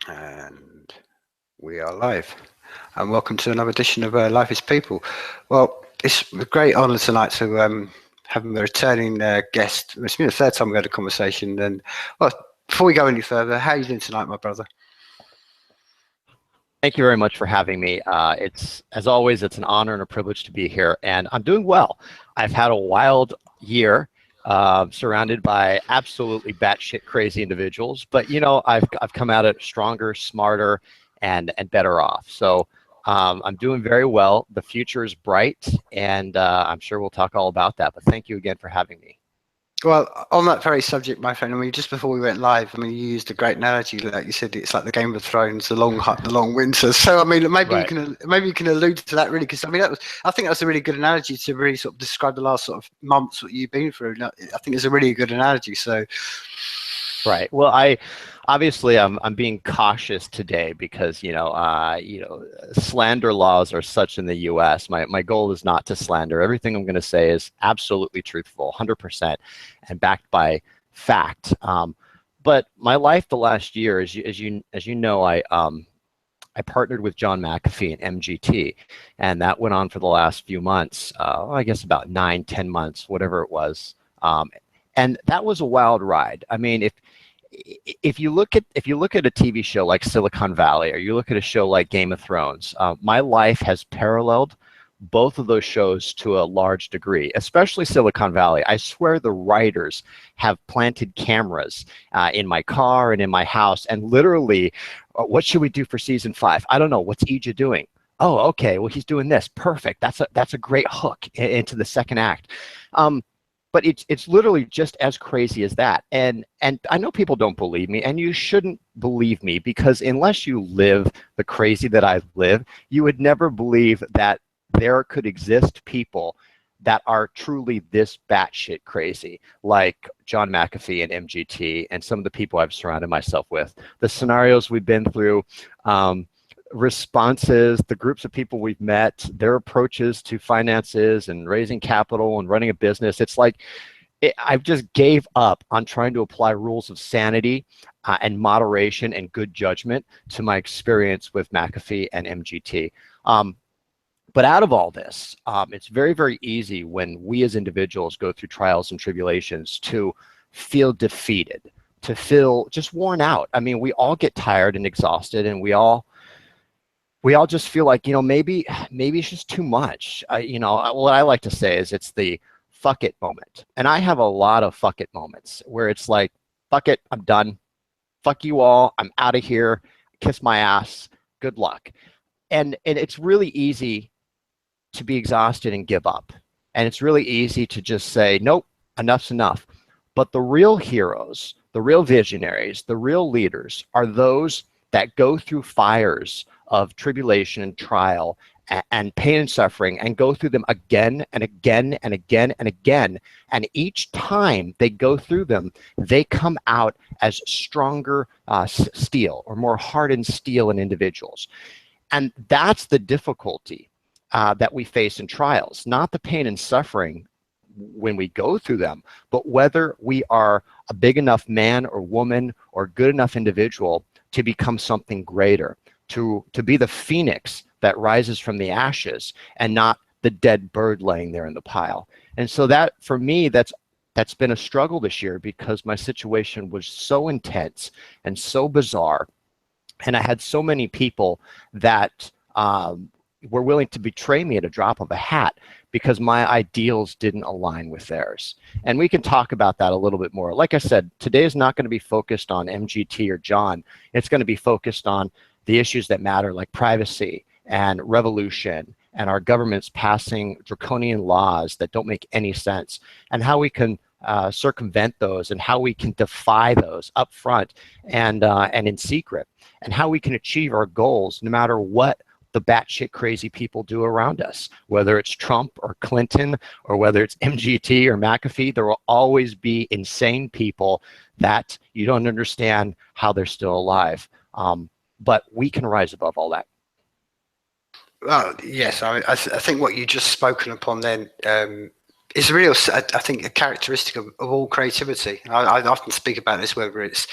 And we are live. And welcome to another edition of Life is People. Well, it's a great honour tonight to have a returning guest. It's been the third time we had a conversation. And well, before we go any further, how are you doing tonight, my brother? Thank you very much for having me. It's, as always, it's an honor and a privilege to be here, and I'm doing well. I've had a wild year, surrounded by absolutely batshit crazy individuals, but you know, I've come at it stronger, smarter, and better off. So I'm doing very well. The future is bright, and I'm sure we'll talk all about that. But thank you again for having me. Well, on that very subject, my friend, I mean, just before we went live, I mean, you used a great analogy, like you said, it's like the Game of Thrones, the long winter. So, I mean, maybe Right. you can allude to that, really, because I mean, I think that's a really good analogy to really sort of describe the last sort of months what you've been through. I think it's a really good analogy. So, Right. Well, obviously I'm being cautious today because slander laws are such in the U.S. My goal is not to slander. Everything I'm going to say is absolutely truthful, 100%, and backed by fact. But my life the last year, as you know, I partnered with John McAfee and MGT, and that went on for the last few months. I guess about 9-10 months, whatever it was. And that was a wild ride. I mean, if you look at a TV show like Silicon Valley, or you look at a show like Game of Thrones, my life has paralleled both of those shows to a large degree, especially Silicon Valley. I swear the writers have planted cameras in my car and in my house, and literally, what should we do for season 5? I don't know. What's Eijah doing? Oh, okay. Well, he's doing this. Perfect. That's a great hook into the second act. But it's literally just as crazy as that. And I know people don't believe me, and you shouldn't believe me, because unless you live the crazy that I live, you would never believe that there could exist people that are truly this batshit crazy, like John McAfee and MGT and some of the people I've surrounded myself with. The scenarios we've been through, responses, the groups of people we've met, their approaches to finances and raising capital and running a business. It's like I've just gave up on trying to apply rules of sanity and moderation and good judgment to my experience with McAfee and MGT. But out of all this, it's very, very easy when we as individuals go through trials and tribulations to feel defeated, to feel just worn out. I mean, we all get tired and exhausted, and we all just feel like, maybe it's just too much. What I like to say is it's the fuck it moment. And I have a lot of fuck it moments where it's like, fuck it, I'm done. Fuck you all, I'm out of here. Kiss my ass. Good luck. And it's really easy to be exhausted and give up. And it's really easy to just say, nope, enough's enough. But the real heroes, the real visionaries, the real leaders are those that go through fires of tribulation and trial and pain and suffering, and go through them again and again and again and again. And each time they go through them, they come out as stronger steel, or more hardened steel in individuals. And that's the difficulty that we face in trials, not the pain and suffering when we go through them, but whether we are a big enough man or woman or good enough individual to become something greater, to be the phoenix that rises from the ashes and not the dead bird laying there in the pile. And so that, for me, that's been a struggle this year, because my situation was so intense and so bizarre. And I had so many people that were willing to betray me at a drop of a hat because my ideals didn't align with theirs. And we can talk about that a little bit more. Like I said, today is not going to be focused on MGT or John. It's going to be focused on the issues that matter, like privacy and revolution, and our governments passing draconian laws that don't make any sense, and how we can circumvent those, and how we can defy those up front and in secret, and how we can achieve our goals no matter what the batshit crazy people do around us. Whether it's Trump or Clinton, or whether it's MGT or McAfee, there will always be insane people that you don't understand how they're still alive. But we can rise above all that. well, yes, I think what you just spoken upon then is real. I think a characteristic of all creativity. I often speak about this, whether it's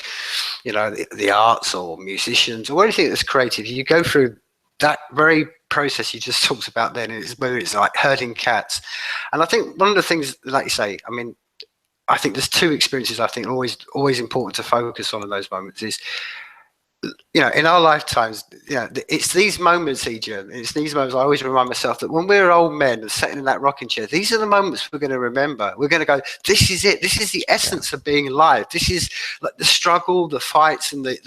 you know, the arts or musicians or anything that's creative, you go through that very process you just talked about then, whether it's like herding cats. And I think one of the things, like you say, I mean, I think there's two experiences I think are always important to focus on in those moments is, you know, in our lifetimes, you know, it's these moments, Eijah, it's these moments I always remind myself that when we're old men sitting in that rocking chair, these are the moments we're going to remember. We're going to go, this is it. This is the essence of being alive. This is like the struggle, the fights, and the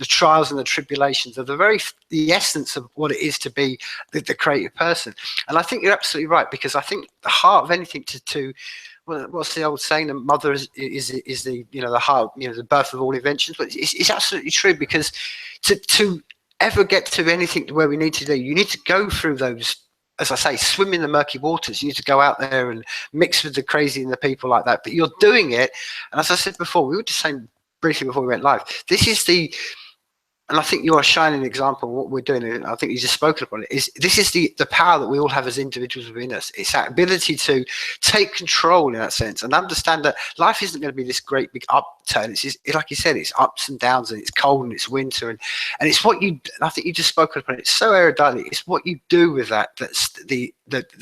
trials and the tribulations of the essence of what it is to be the creative person. And I think you're absolutely right, because I think the heart of anything well, what's the old saying? The mother is the, you know, the heart, you know, the birth of all inventions. But it's absolutely true, because to ever get to anything where we need to do, you need to go through those, as I say, swim in the murky waters. You need to go out there and mix with the crazy and the people like that. But you're doing it, and as I said before, we were just saying briefly before we went live, this is the. And I think you're a shining example of what we're doing. And I think you just spoken upon it. This is the power that we all have as individuals within us. It's that ability to take control in that sense and understand that life isn't going to be this great big upturn. It's like you said, it's ups and downs, and it's cold and it's winter, and it's what you. I think you just spoken upon it. It's so eruditely. It's what you do with that. That's the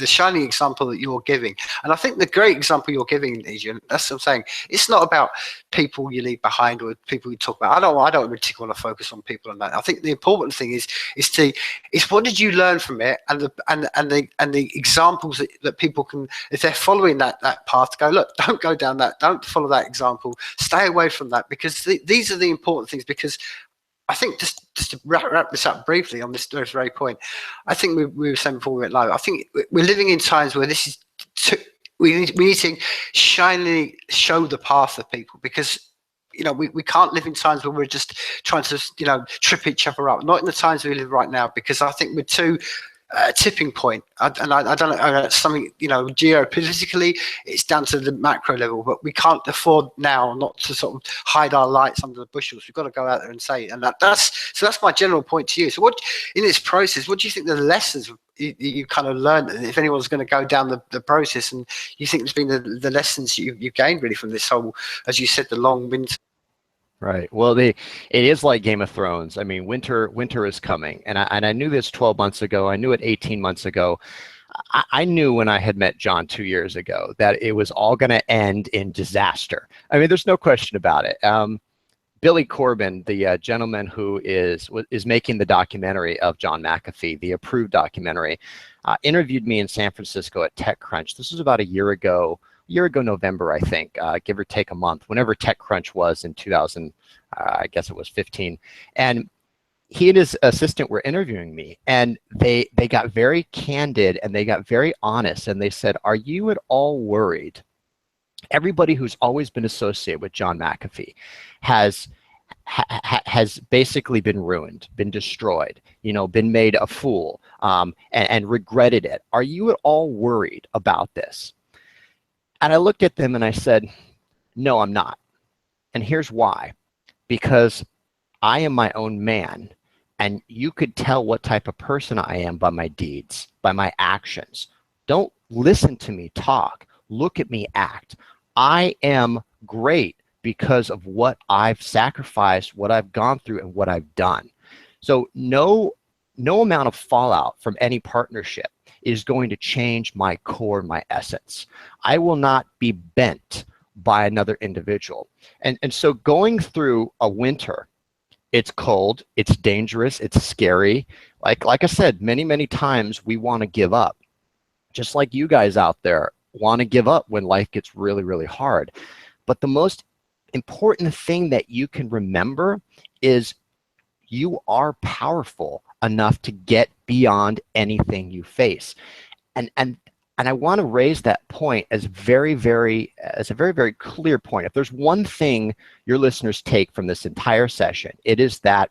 shining example that you're giving. And I think the great example you're giving, Eijah, that's what I'm saying. It's not about people you leave behind or people you talk about. I don't particularly want to focus on people on that. I think the important thing is what did you learn from it, and the examples that people can, if they're following that path, go, look, don't go down that, don't follow that example, stay away from that, because these are the important things. Because I think just to wrap this up briefly on this very point, I think we were saying before we went live, I think we're living in times where this is we need to shinily show the path of people, because you know we can't live in times where we're just trying to, you know, trip each other up. Not in the times we live right now, because I think we're too tipping point. I don't know, something, you know, geopolitically it's down to the macro level, but we can't afford now not to sort of hide our lights under the bushels. We've got to go out there and say it. And that's my general point to you. So what, in this process, what do you think the lessons you kind of learned, if anyone's going to go down the process, and you think there's been the lessons you've gained really from this whole, as you said, the long winter? Right. Well, it is like Game of Thrones. I mean, winter is coming, and I knew this 12 months ago. I knew it 18 months ago. I knew when I had met John 2 years ago that it was all going to end in disaster. I mean, there's no question about it. Billy Corbin, the gentleman who is making the documentary of John McAfee, the approved documentary, interviewed me in San Francisco at TechCrunch. This was about a year ago November, I think, give or take a month, whenever TechCrunch was in 2000, I guess it was 15. And he and his assistant were interviewing me, and they got very candid and they got very honest, and they said, are you at all worried? Everybody who's always been associated with John McAfee has basically been ruined, been destroyed, you know, been made a fool, and regretted it. Are you at all worried about this? And I looked at them and I said, no, I'm not. And here's why. Because I am my own man, and you could tell what type of person I am by my deeds, by my actions. Don't listen to me talk. Look at me act. I am great because of what I've sacrificed, what I've gone through, and what I've done. So no amount of fallout from any partnership is going to change my core, my essence. I will not be bent by another individual. And so going through a winter, it's cold, it's dangerous, it's scary. Like I said, many times we want to give up. Just like you guys out there want to give up when life gets really, really hard. But the most important thing that you can remember is you are powerful enough to get beyond anything you face. And I want to raise that point as a very, very clear point. If there's one thing your listeners take from this entire session, it is that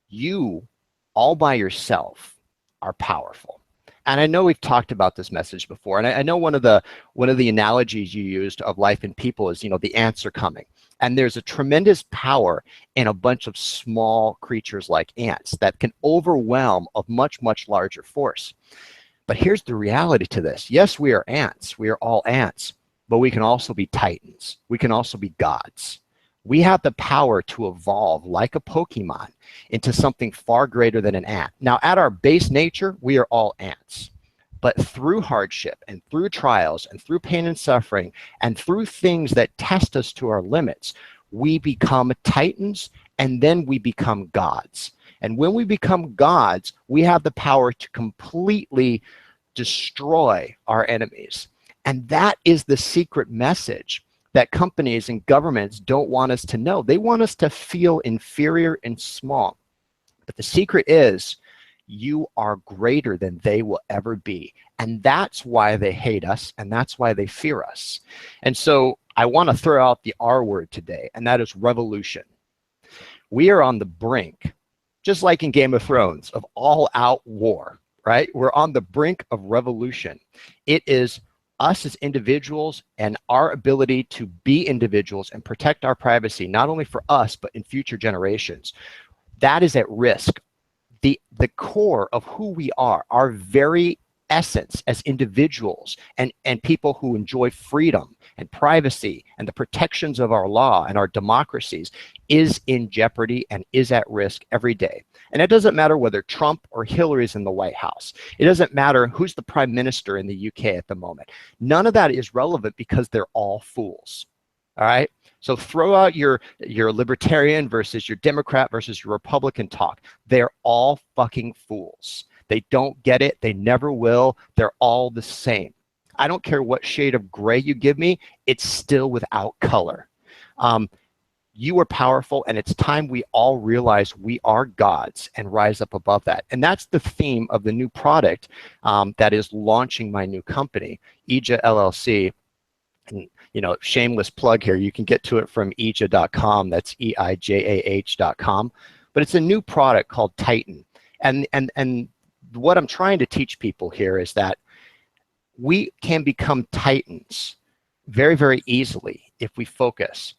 you all by yourself are powerful. And I know we've talked about this message before, and I know one of the analogies you used of life and people is, you know, the ants are coming. And there's a tremendous power in a bunch of small creatures like ants that can overwhelm a much, much larger force. But here's the reality to this. Yes, we are ants. We are all ants. But we can also be titans. We can also be gods. We have the power to evolve like a Pokemon into something far greater than an ant. Now, at our base nature, we are all ants. But through hardship and through trials and through pain and suffering and through things that test us to our limits, we become titans, and then we become gods. And when we become gods, we have the power to completely destroy our enemies. And that is the secret message that companies and governments don't want us to know. They want us to feel inferior and small. But the secret is, you are greater than they will ever be. And that's why they hate us, and that's why they fear us. And so I want to throw out the R word today, and that is revolution. We are on the brink, just like in Game of Thrones, of all-out war, right? We're on the brink of revolution. It is us as individuals and our ability to be individuals and protect our privacy, not only for us, but in future generations. That is at risk. The core of who we are, our very essence as individuals and people who enjoy freedom and privacy and the protections of our law and our democracies, is in jeopardy and is at risk every day. And it doesn't matter whether Trump or Hillary's in the White House. It doesn't matter who's the prime minister in the UK at the moment. None of that is relevant because they're all fools. All right? So throw out your libertarian versus your Democrat versus your Republican talk. They're all fucking fools. They don't get it. They never will. They're all the same. I don't care what shade of gray you give me. It's still without color. You are powerful, and it's time we all realize we are gods and rise up above that. And that's the theme of the new product that is launching my new company, Eijah LLC. And, you know, shameless plug here, you can get to it from eijah.com. That's EIJAH.com. But it's a new product called Titan. And what I'm trying to teach people here is that we can become titans very, very easily if we focus.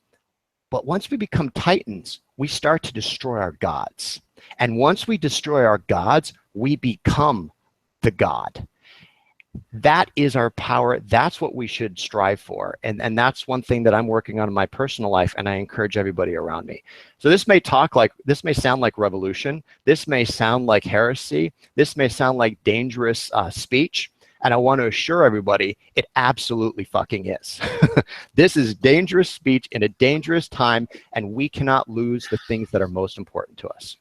But once we become titans, we start to destroy our gods. And once we destroy our gods, we become the god. That is our power. That's what we should strive for. And that's one thing that I'm working on in my personal life, and I encourage everybody around me. So this may sound like revolution. This may sound like heresy. This may sound like dangerous speech. And I want to assure everybody, it absolutely fucking is. This is dangerous speech in a dangerous time, and we cannot lose the things that are most important to us.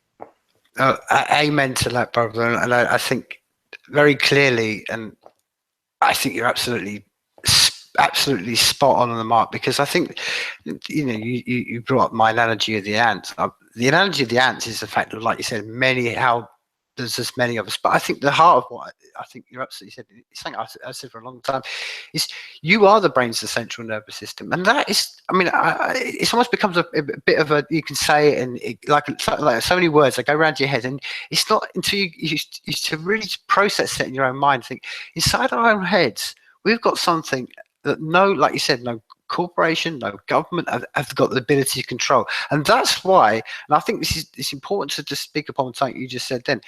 Amen to that, brother. And I think very clearly, and I think you're absolutely spot on the mark, because I think, you know, you brought up my analogy of the ants. The analogy of the ants is the fact that, like you said, how there's as many of us. But I think the heart of what I think you're absolutely said, it's something I said for a long time, is you are the brains of the central nervous system. And that is, I mean, it almost becomes a bit of a, you can say it, and like so many words that go around your head. And it's not until you to really process it in your own mind, think inside our own heads, we've got something that like you said, no corporation, no government have got the ability to control. And that's why, and I think it's important to just speak upon something you just said then.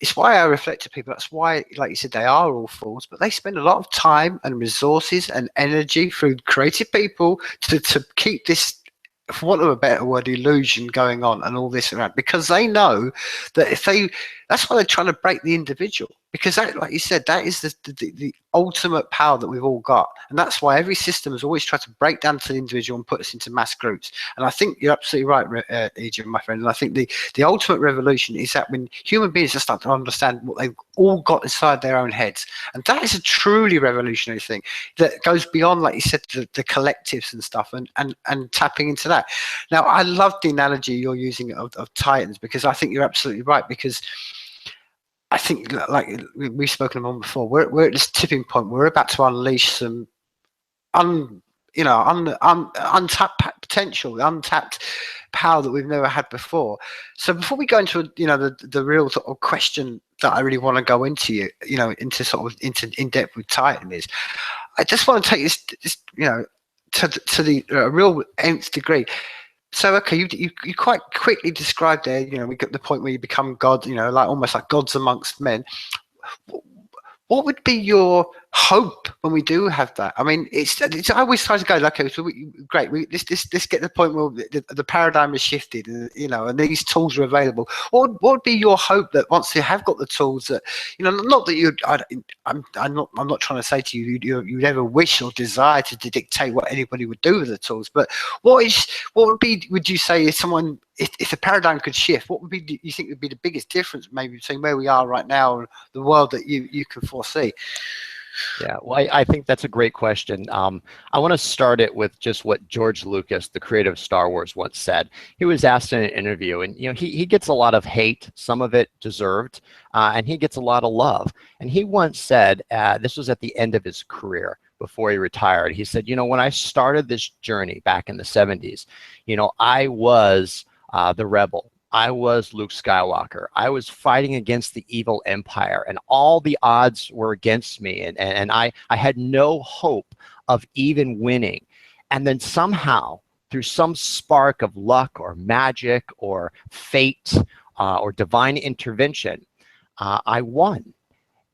It's why I reflect to people. That's why, like you said, they are all fools, but they spend a lot of time and resources and energy through creative people to keep this, for want of a better word, illusion going on and all this around, because they know that that's why they're trying to break the individual, because that, like you said, that is the ultimate power that we've all got. And that's why every system has always tried to break down to the individual and put us into mass groups. And I think you're absolutely right, Eijah, my friend. And I think the ultimate revolution is that when human beings start to understand what they've all got inside their own heads. And that is a truly revolutionary thing that goes beyond, like you said, the collectives and stuff, and tapping into that. Now, I love the analogy you're using of Titans, because I think you're absolutely right, because I think, like we've spoken about before, we're at this tipping point. We're about to unleash some untapped potential, untapped power that we've never had before. So before we go into the real sort of question that I really want to go into, into in depth with Titan, is I just want to take this to the real nth degree. So, okay, you quite quickly described there, we got the point where you become God, like almost like gods amongst men. what would be your hope when we do have that? I mean, it's I always try to go, okay, so great, let's get to the point where the paradigm has shifted, and, you know, and these tools are available. What would be your hope that once you have got the tools, that, you know, not that you, I'm not trying to say to you you'd ever wish or desire to dictate what anybody would do with the tools, but what would you say is someone, if the paradigm could shift, what would be, you think would be the biggest difference maybe between where we are right now and the world that you can foresee? Yeah, well, I think that's a great question. I want to start it with just what George Lucas, the creator of Star Wars, once said. He was asked in an interview, and you know, he gets a lot of hate, some of it deserved, and he gets a lot of love. And he once said, this was at the end of his career before he retired. He said, you know, when I started this journey back in the 70s, you know, I was the rebel. I was Luke Skywalker. I was fighting against the evil empire, and all the odds were against me, and I had no hope of even winning. And then somehow, through some spark of luck or magic or fate or divine intervention, I won.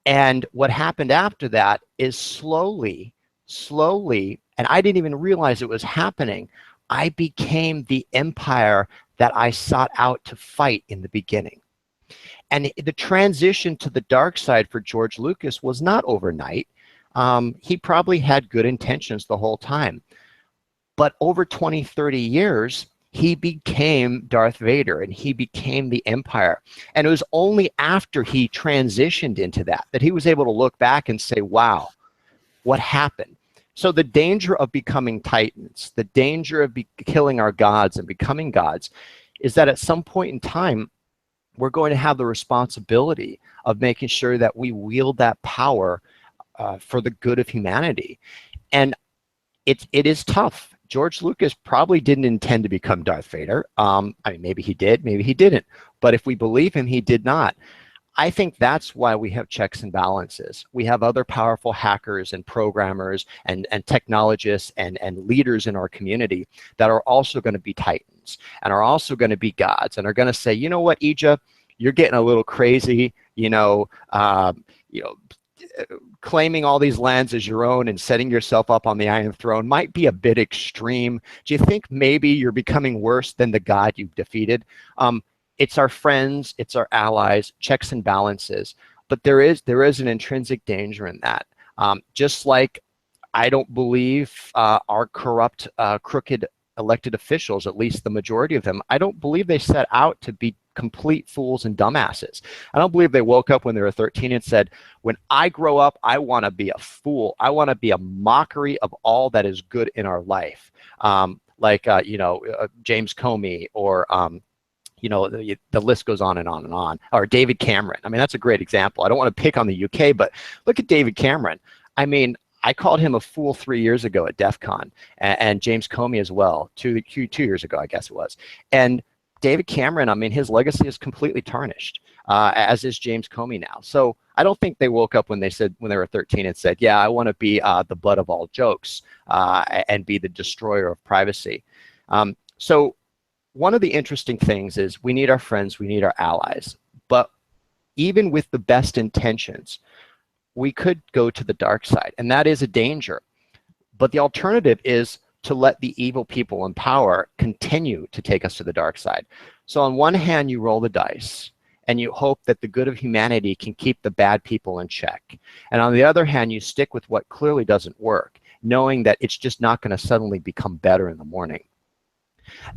And what happened after that is slowly, and I didn't even realize it was happening, I became the empire that I sought out to fight in the beginning. And the transition to the dark side for George Lucas was not overnight. He probably had good intentions the whole time. But over 20, 30 years, he became Darth Vader, and he became the Empire. And it was only after he transitioned into that he was able to look back and say, wow, what happened? So the danger of becoming Titans, the danger of killing our gods and becoming gods, is that at some point in time, we're going to have the responsibility of making sure that we wield that power for the good of humanity. And it is tough. George Lucas probably didn't intend to become Darth Vader. I mean, maybe he did, maybe he didn't. But if we believe him, he did not. I think that's why we have checks and balances. We have other powerful hackers and programmers and technologists and leaders in our community that are also going to be Titans and are also going to be gods and are going to say, you know what, Eijah, you're getting a little crazy, claiming all these lands as your own and setting yourself up on the Iron Throne might be a bit extreme. Do you think maybe you're becoming worse than the god you've defeated? It's our friends, it's our allies, checks and balances. But there is an intrinsic danger in that. Just like I don't believe our corrupt, crooked elected officials, at least the majority of them, I don't believe they set out to be complete fools and dumbasses. I don't believe they woke up when they were 13 and said, when I grow up, I want to be a fool. I want to be a mockery of all that is good in our life. James Comey or the list goes on and on and on. Or David Cameron. I mean, that's a great example. I don't want to pick on the UK, but look at David Cameron. I mean, I called him a fool 3 years ago at DefCon, and James Comey as well, two years ago, I guess it was. And David Cameron, I mean, his legacy is completely tarnished, as is James Comey now. So I don't think they woke up when they were 13 and said, yeah, I want to be the butt of all jokes and be the destroyer of privacy. So one of the interesting things is we need our friends, we need our allies. But even with the best intentions, we could go to the dark side, and that is a danger. But the alternative is to let the evil people in power continue to take us to the dark side. So on one hand, you roll the dice, and you hope that the good of humanity can keep the bad people in check. And on the other hand, you stick with what clearly doesn't work, knowing that it's just not going to suddenly become better in the morning.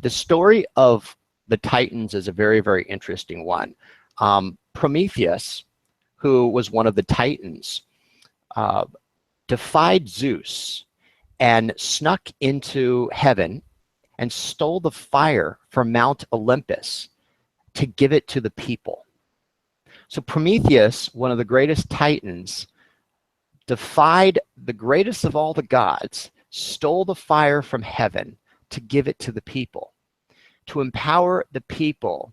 The story of the Titans is a very, very interesting one. Prometheus, who was one of the Titans, defied Zeus and snuck into heaven and stole the fire from Mount Olympus to give it to the people. So Prometheus, one of the greatest Titans, defied the greatest of all the gods, stole the fire from heaven to give it to the people, to empower the people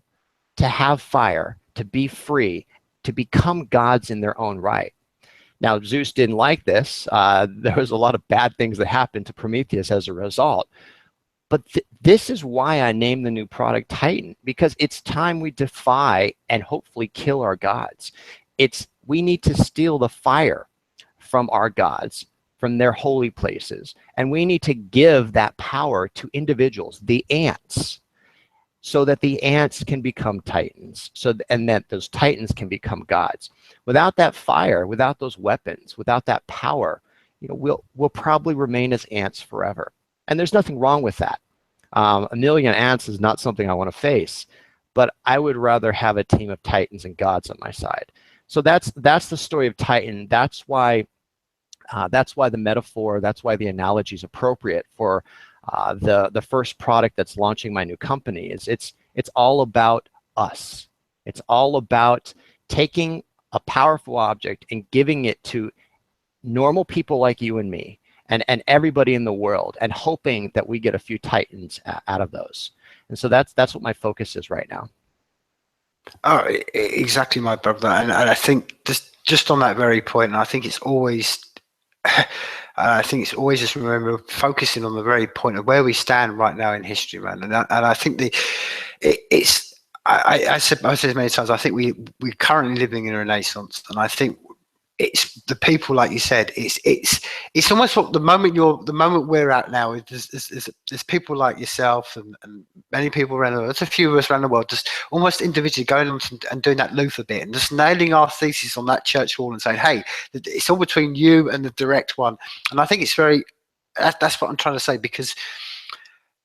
to have fire, to be free, to become gods in their own right. Now, Zeus didn't like this. There was a lot of bad things that happened to Prometheus as a result. But this is why I named the new product Titan, because it's time we defy and hopefully kill our gods. we need to steal the fire from our gods, from their holy places, and we need to give that power to individuals, the ants, so that the ants can become titans, and that those titans can become gods. Without that fire, without those weapons, without that power, we'll probably remain as ants forever. And there's nothing wrong with that. A million ants is not something I want to face, but I would rather have a team of titans and gods on my side. So that's the story of Titan. That's why the metaphor, that's why the analogy is appropriate for the first product that's launching my new company. It's all about us. It's all about taking a powerful object and giving it to normal people like you and me and everybody in the world, and hoping that we get a few titans out of those. And so that's what my focus is right now. Oh, exactly, my brother. And I think just on that very point, and I think it's always just remember focusing on the very point of where we stand right now in history, man. And I think I said many times, I think we're currently living in a renaissance, and I think it's the people, like you said, it's almost what the moment we're at now is there's people like yourself and many people around the world. There's a few of us around the world just almost individually going on and doing that Luther bit and just nailing our thesis on that church wall and saying, hey, it's all between you and the direct one. And I think it's that's what I'm trying to say, because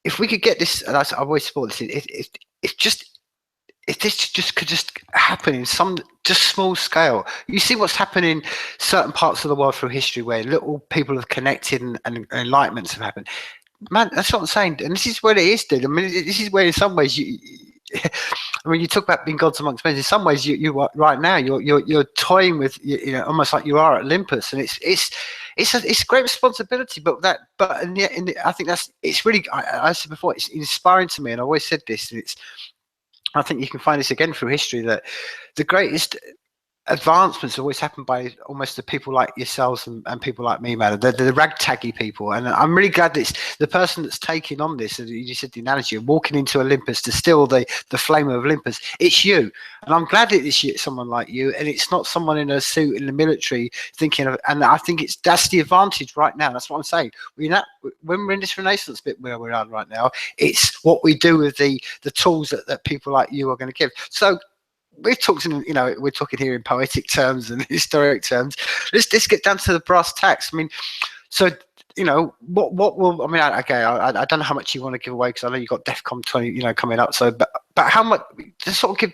if we could get this, and I've always thought this, if this could just happen in some just small scale. You see what's happening in certain parts of the world through history where little people have connected and enlightenments have happened. Man, that's what I'm saying. And this is where it is, dude. I mean, this is where in some ways you talk about being gods amongst men. In some ways, you are right now. You're toying with, almost like you are at Olympus, and it's a great responsibility. But I think it's really. I said before, it's inspiring to me, and I always said this. And I think you can find this again through history, that the greatest advancements always happen by almost the people like yourselves and people like me, man. The ragtaggy people. And I'm really glad that it's the person that's taking on this, and you said the analogy of walking into Olympus to still the flame of Olympus. It's you. And I'm glad it is someone like you, and it's not someone in a suit in the military thinking of, and I think that's the advantage right now. That's what I'm saying. When we're in this renaissance bit where we're at right now, it's what we do with the tools that people like you are going to give. So we've talked we're talking here in poetic terms and historic terms. Let's get down to the brass tacks. I mean, so what will, I mean, okay, I don't know how much you want to give away, because I know you've got DefCon 20 coming up, so but how much, just sort of give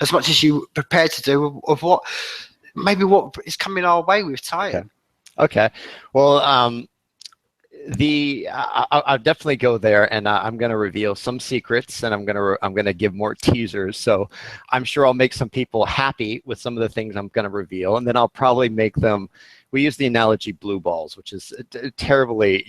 as much as you prepared to do of what is coming our way with Titan. Okay. Well, I'll definitely go there, and I'm going to reveal some secrets, and I'm going to give more teasers. So I'm sure I'll make some people happy with some of the things I'm going to reveal, and then I'll probably make them. We use the analogy blue balls, which is a terribly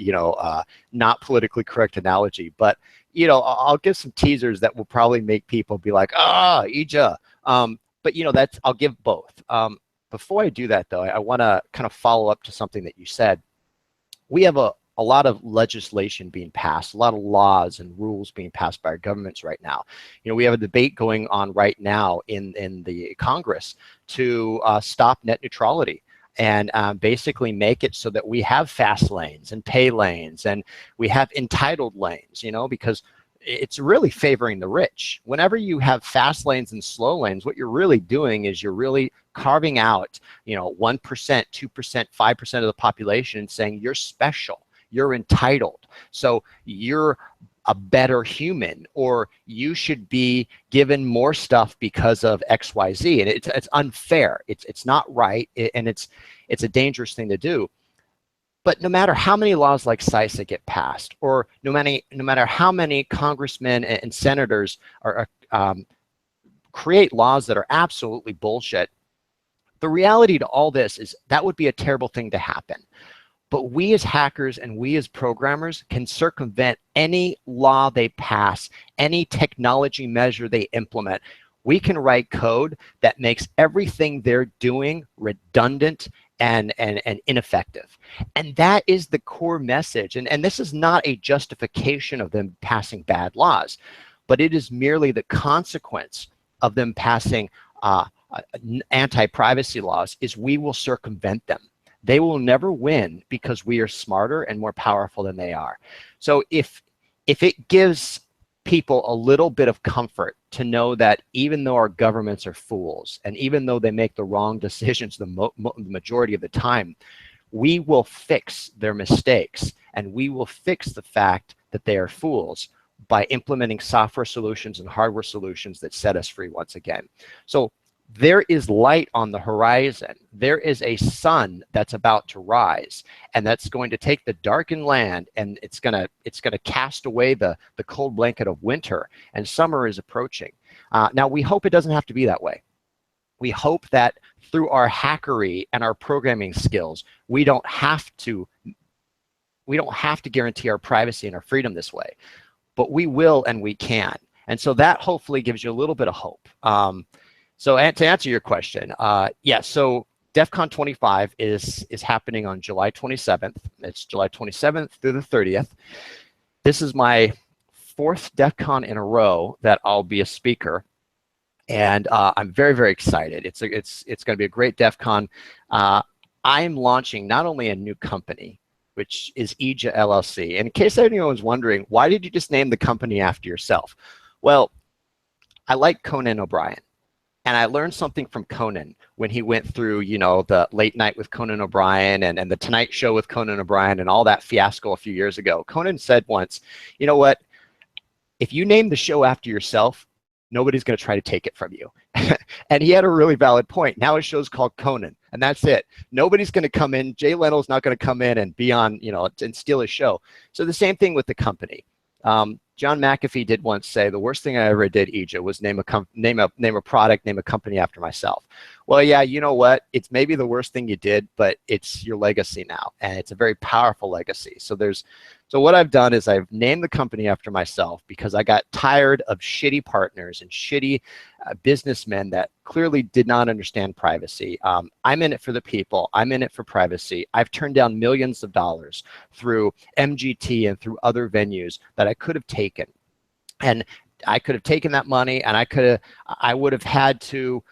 not politically correct analogy, but I'll give some teasers that will probably make people be like, Eijah. But I'll give both. Before I do that, though, I want to kind of follow up to something that you said. We have a lot of legislation being passed, a lot of laws and rules being passed by our governments right now. We have a debate going on right now in the Congress to stop net neutrality and basically make it so that we have fast lanes and pay lanes, and we have entitled lanes, because it's really favoring the rich. Whenever you have fast lanes and slow lanes, what you're really doing is you're really carving out, 1%, 2%, 5% of the population and saying you're special. You're entitled, so you're a better human, or you should be given more stuff because of X, Y, Z. And it's unfair. It's not right, and it's a dangerous thing to do. But no matter how many laws like CISA get passed, or no matter how many congressmen and senators create laws that are absolutely bullshit, the reality to all this is that would be a terrible thing to happen. But we as hackers and we as programmers can circumvent any law they pass, any technology measure they implement. We can write code that makes everything they're doing redundant and ineffective. And that is the core message. And this is not a justification of them passing bad laws, but it is merely the consequence of them passing anti-privacy laws is we will circumvent them. They will never win because we are smarter and more powerful than they are. So if it gives people a little bit of comfort to know that even though our governments are fools, and even though they make the wrong decisions the majority of the time, we will fix their mistakes, and we will fix the fact that they are fools by implementing software solutions and hardware solutions that set us free once again. So there is light on the horizon. There is a sun that's about to rise, and that's going to take the darkened land, and it's gonna cast away the cold blanket of winter, and summer is approaching. Now we hope it doesn't have to be that way. We hope that through our hackery and our programming skills, we don't have to guarantee our privacy and our freedom this way, but we will and we can. And so that hopefully gives you a little bit of hope. So to answer your question, yeah, so DefCon 25 is happening on July 27th. It's July 27th through the 30th. This is my 4th DefCon in a row that I'll be a speaker. And I'm very, very excited. It's going to be a great DefCon. I'm launching not only a new company, which is Eijah LLC. And in case anyone's wondering, why did you just name the company after yourself? Well, I like Conan O'Brien. And I learned something from Conan when he went through, you know, the Late Night with Conan O'Brien and the Tonight Show with Conan O'Brien and all that fiasco a few years ago. Conan said once, you know what, if you name the show after yourself, nobody's going to try to take it from you. And he had a really valid point. Now his show's called Conan, and that's it. Nobody's going to come in. Jay Leno's not going to come in and be on, you know, and steal his show. So the same thing with the company. John McAfee did once say, the worst thing I ever did, Eijah, was name a product, name a company after myself. Well, yeah, you know what? It's maybe the worst thing you did, but it's your legacy now, and it's a very powerful legacy. So what I've done is I've named the company after myself because I got tired of shitty partners and shitty businessmen that clearly did not understand privacy. I'm in it for the people. I'm in it for privacy. I've turned down millions of dollars through MGT and through other venues that I could have taken. And I could have taken that money, and I would have had to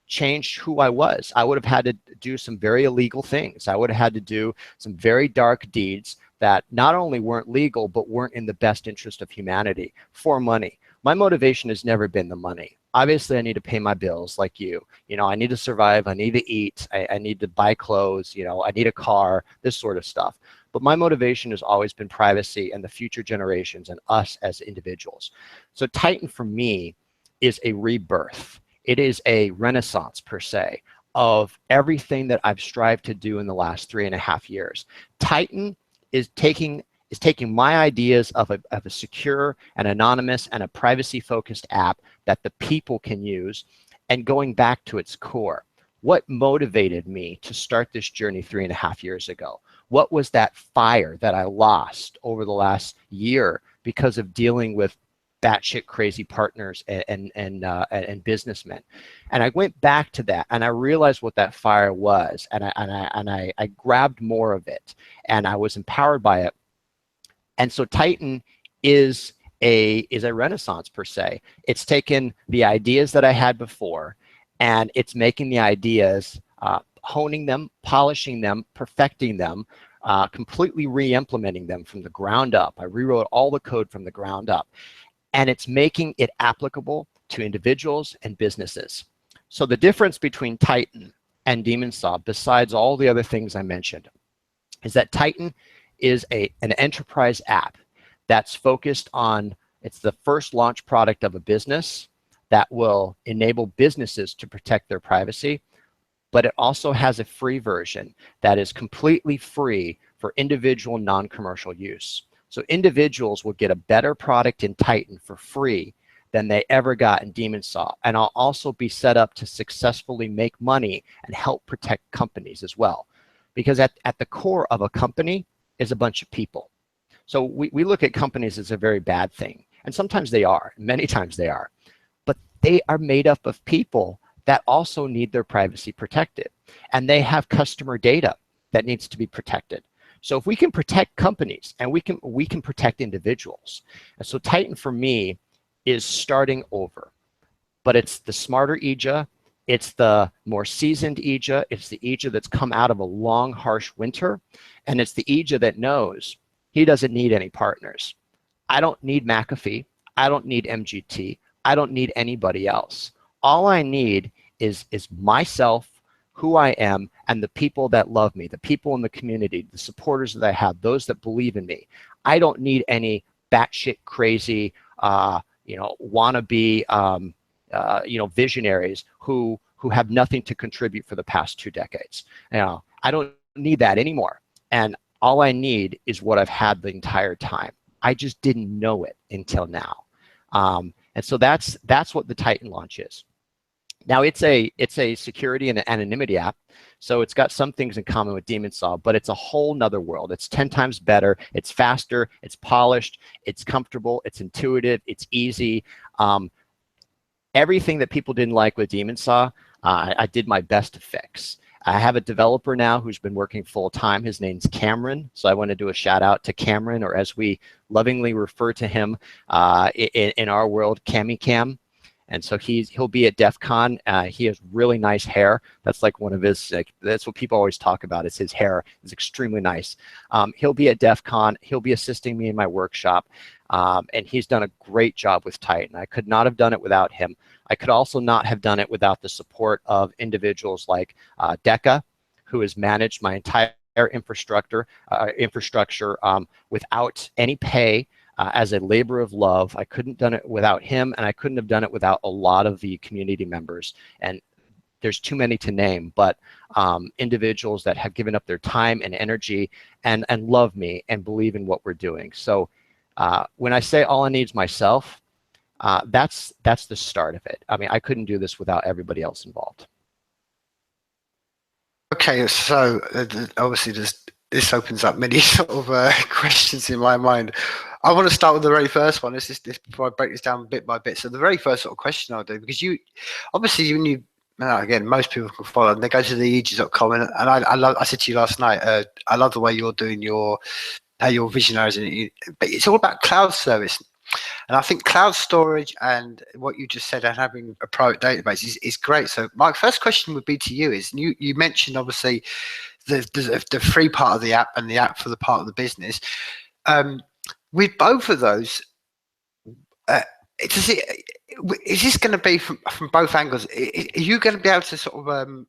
change who I was. I would have had to do some very illegal things. I would have had to do some very dark deeds that not only weren't legal, but weren't in the best interest of humanity for money. My motivation has never been the money. Obviously, I need to pay my bills like you. You know, I need to survive. I need to eat. I need to buy clothes. You know, I need a car, this sort of stuff. But my motivation has always been privacy and the future generations and us as individuals. So Titan for me is a rebirth. It is a renaissance per se of everything that I've strived to do in the last 3.5 years. Titan is taking my ideas of a secure and anonymous and a privacy-focused app that the people can use and going back to its core. What motivated me to start this journey 3.5 years ago? What was that fire that I lost over the last year because of dealing with batshit crazy partners and businessmen? And I went back to that, and I realized what that fire was, and I grabbed more of it, and I was empowered by it. And so Titan is a renaissance per se. It's taken the ideas that I had before, and it's making the ideas, honing them, polishing them, perfecting them, completely re-implementing them from the ground up. I rewrote all the code from the ground up, and it's making it applicable to individuals and businesses. So the difference between Titan and Demonsaw, besides all the other things I mentioned, is that Titan is an enterprise app that's focused on, it's the first launch product of a business that will enable businesses to protect their privacy, but it also has a free version that is completely free for individual non-commercial use. So individuals will get a better product in Titan for free than they ever got in Demonsaw. And I'll also be set up to successfully make money and help protect companies as well. Because at the core of a company is a bunch of people. So we look at companies as a very bad thing. And sometimes they are, many times they are. But they are made up of people that also need their privacy protected. And they have customer data that needs to be protected. So if we can protect companies and we can protect individuals. And so Titan for me is starting over. But it's the smarter Eijah, It's the more seasoned Eijah. It's the Eijah that's come out of a long, harsh winter. And it's the Eijah that knows he doesn't need any partners. I don't need McAfee. I don't need MGT. I don't need anybody else. All I need is myself, who I am, and the people that love me, the people in the community, the supporters that I have, those that believe in me. I don't need any batshit crazy, wannabe, visionaries who have nothing to contribute for the past 2 decades. I don't need that anymore. And all I need is what I've had the entire time. I just didn't know it until now. And so that's what the Titan launch is. Now it's a security and an anonymity app. So it's got some things in common with Demonsaw, but it's a whole nother world. It's 10 times better. It's faster. It's polished. It's comfortable. It's intuitive. It's easy. Everything that people didn't like with Demonsaw, I did my best to fix. I have a developer now who's been working full time. His name's Cameron. So I want to do a shout out to Cameron, or as we lovingly refer to him in our world, Cammy Cam. And so he'll be at DefCon. He has really nice hair. That's like one of his, that's what people always talk about, is his hair is extremely nice. He'll be at DefCon. He'll be assisting me in my workshop. And he's done a great job with Titan. I could not have done it without him. I could also not have done it without the support of individuals like Deca, who has managed my entire infrastructure without any pay. As a labor of love. I couldn't have done it without him, and I couldn't have done it without a lot of the community members. And there's too many to name, but individuals that have given up their time and energy and love me and believe in what we're doing. So when I say all I need is myself, that's the start of it. I mean, I couldn't do this without everybody else involved. Okay, so obviously this opens up many sort of questions in my mind. I want to start with the very first one. This before I break this down bit by bit. So the very first sort of question I'll do, because you obviously when you again, most people can follow and they go to the Eijah.com, and I said to you last night, I love the way you're doing how you're visionaries, but it's all about cloud service. And I think cloud storage and what you just said and having a private database is great. So my first question would be to you is, you mentioned obviously the free part of the app and the app for the part of the business. With both of those, is this going to be from both angles? Are you going to be able to sort of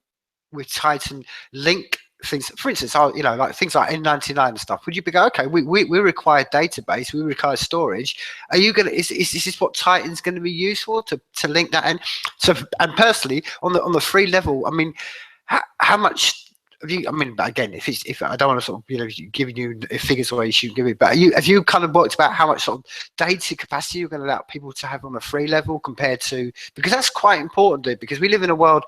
with Titan link things, for instance, like things like N99 and stuff? Would you be go, okay, we require database, we require storage? Are you gonna is this what Titan's going to be used for, to link that? And so, and personally on the free level, I mean, how much have you, I mean, again, if I don't want to sort of giving you figures away you shouldn't give it, but have you kind of worked about how much sort of data capacity you're going to allow people to have on a free level compared to, because that's quite important, dude, because we live in a world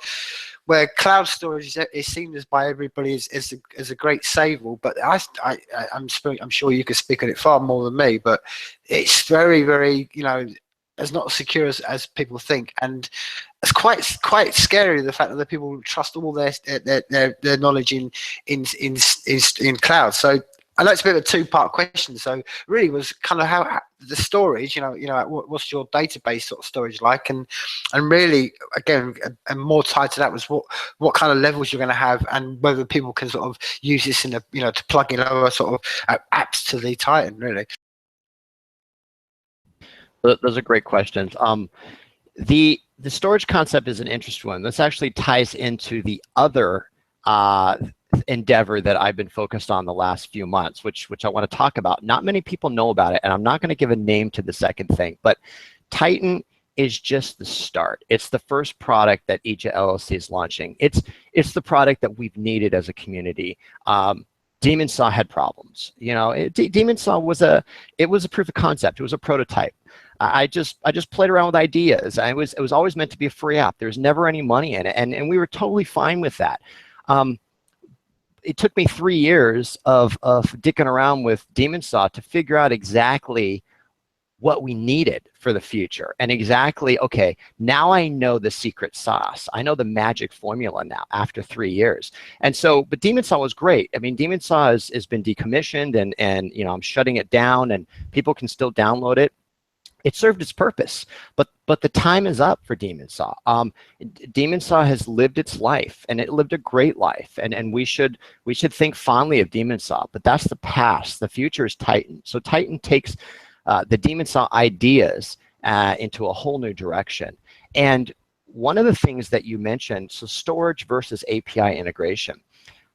where cloud storage is seen as by everybody as a great savior, but I'm sure you could speak on it far more than me, but it's very, very, as not secure as people think, and it's quite scary, the fact that the people trust all their knowledge in cloud. So I know it's a bit of a two-part question. So really was kind of how the storage, what's your database sort of storage like, and really again, and more tied to that was what kind of levels you're going to have, and whether people can sort of use this in to plug in other sort of apps to the Titan, really. Those are great questions. The storage concept is an interesting one. This actually ties into the other endeavor that I've been focused on the last few months, which I want to talk about. Not many people know about it, and I'm not going to give a name to the second thing, but Titan is just the start. It's the first product that Eijah LLC is launching. It's the product that we've needed as a community. Demonsaw had problems. Demonsaw was a proof of concept. It was a prototype. I just played around with ideas. It was always meant to be a free app. There's never any money in it, and we were totally fine with that. It took me 3 years of dicking around with Demonsaw to figure out exactly what we needed for the future, and exactly, okay, now I know the secret sauce. I know the magic formula now after 3 years. And so, but Demonsaw was great. I mean, Demonsaw has been decommissioned, and I'm shutting it down, and people can still download it. it served its purpose, but the time is up for Demonsaw. Demonsaw has lived its life, and it lived a great life, and we should think fondly of Demonsaw. But that's the past. The future is Titan. So Titan takes the Demonsaw ideas into a whole new direction. And one of the things that you mentioned, so storage versus API integration.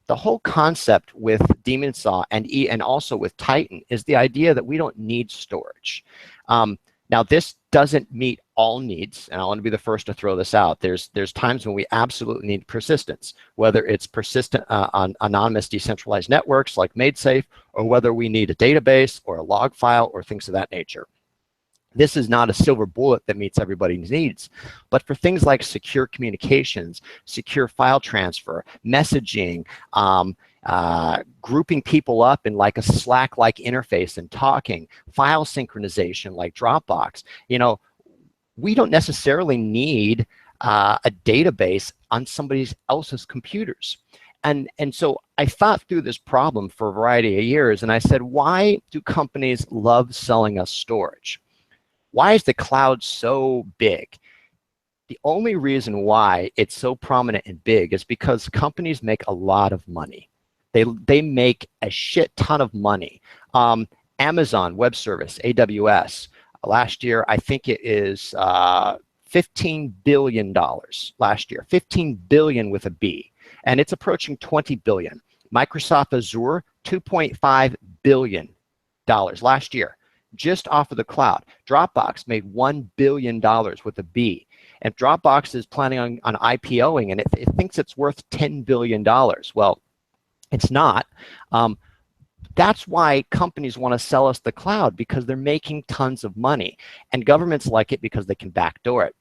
The whole concept with Demonsaw and also with Titan is the idea that we don't need storage. Now, this doesn't meet all needs, and I want to be the first to throw this out. There's times when we absolutely need persistence, whether it's persistent on anonymous decentralized networks like MadeSafe, or whether we need a database or a log file or things of that nature. This is not a silver bullet that meets everybody's needs, but for things like secure communications, secure file transfer, messaging, grouping people up in like a Slack-like interface and talking, file synchronization like Dropbox, you know, we don't necessarily need a database on somebody else's computers. And so I thought through this problem for a variety of years, and I said, why do companies love selling us storage? Why is the cloud so big? The only reason why it's so prominent and big is because companies make a lot of money. They make a shit ton of money. Amazon Web Service, AWS, last year, I think it is $15 billion last year, 15 billion with a B, and it's approaching 20 billion. Microsoft Azure, $2.5 billion last year, just off of the cloud. Dropbox made $1 billion with a B. And Dropbox is planning on IPOing, and it thinks it's worth $10 billion. Well, it's not. That's why companies want to sell us the cloud, because they're making tons of money. And governments like it because they can backdoor it.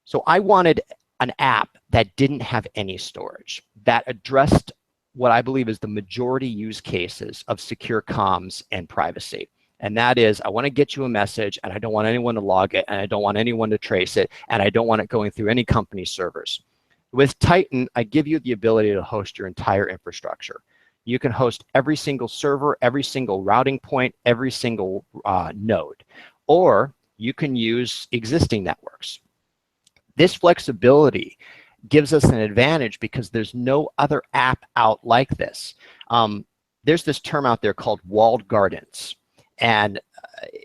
So I wanted an app that didn't have any storage, that addressed what I believe is the majority use cases of secure comms and privacy. And that is, I want to get you a message, and I don't want anyone to log it, and I don't want anyone to trace it, and I don't want it going through any company servers. With Titan, I give you the ability to host your entire infrastructure. You can host every single server, every single routing point, every single node, or you can use existing networks. This flexibility gives us an advantage because there's no other app out like this. There's this term out there called walled gardens. And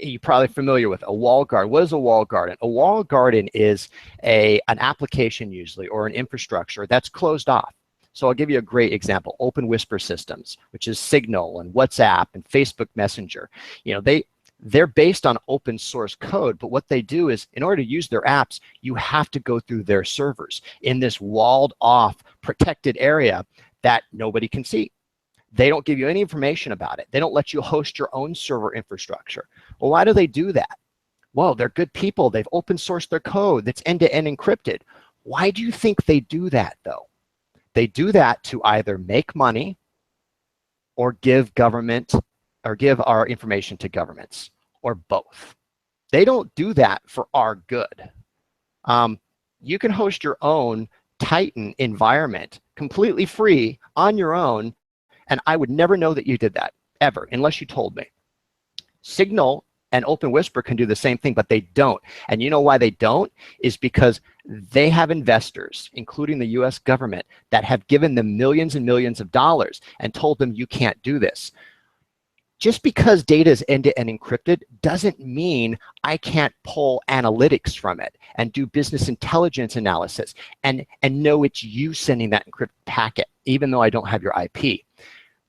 you're probably familiar with a walled garden. What is a walled garden? A walled garden is an application usually, or an infrastructure that's closed off. So I'll give you a great example. Open Whisper systems, which is Signal and WhatsApp and Facebook Messenger. You know, they're based on open source code, but what they do is, in order to use their apps, you have to go through their servers in this walled off, protected area that nobody can see. They don't give you any information about it. They don't let you host your own server infrastructure. Well, why do they do that? Well, they're good people. They've open sourced their code that's end-to-end encrypted. Why do you think they do that, though? They do that to either make money or give government, or give our information to governments, or both. They don't do that for our good. You can host your own Titan environment completely free on your own, and I would never know that you did that, ever, unless you told me. Signal and Open Whisper can do the same thing, but they don't. And you know why they don't? Is because they have investors, including the US government, that have given them millions and millions of dollars and told them you can't do this. Just because data is end-to-end encrypted doesn't mean I can't pull analytics from it and do business intelligence analysis and know it's you sending that encrypted packet, even though I don't have your IP.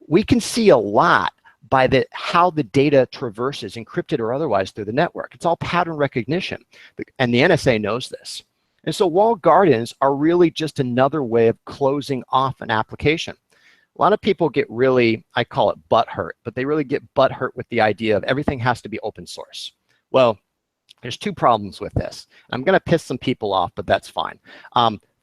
We can see a lot by how the data traverses, encrypted or otherwise, through the network. It's all pattern recognition, and the NSA knows this. And so walled gardens are really just another way of closing off an application. A lot of people get really, I call it butthurt, but they really get butthurt with the idea of everything has to be open source. Well, there's two problems with this. I'm going to piss some people off, but that's fine.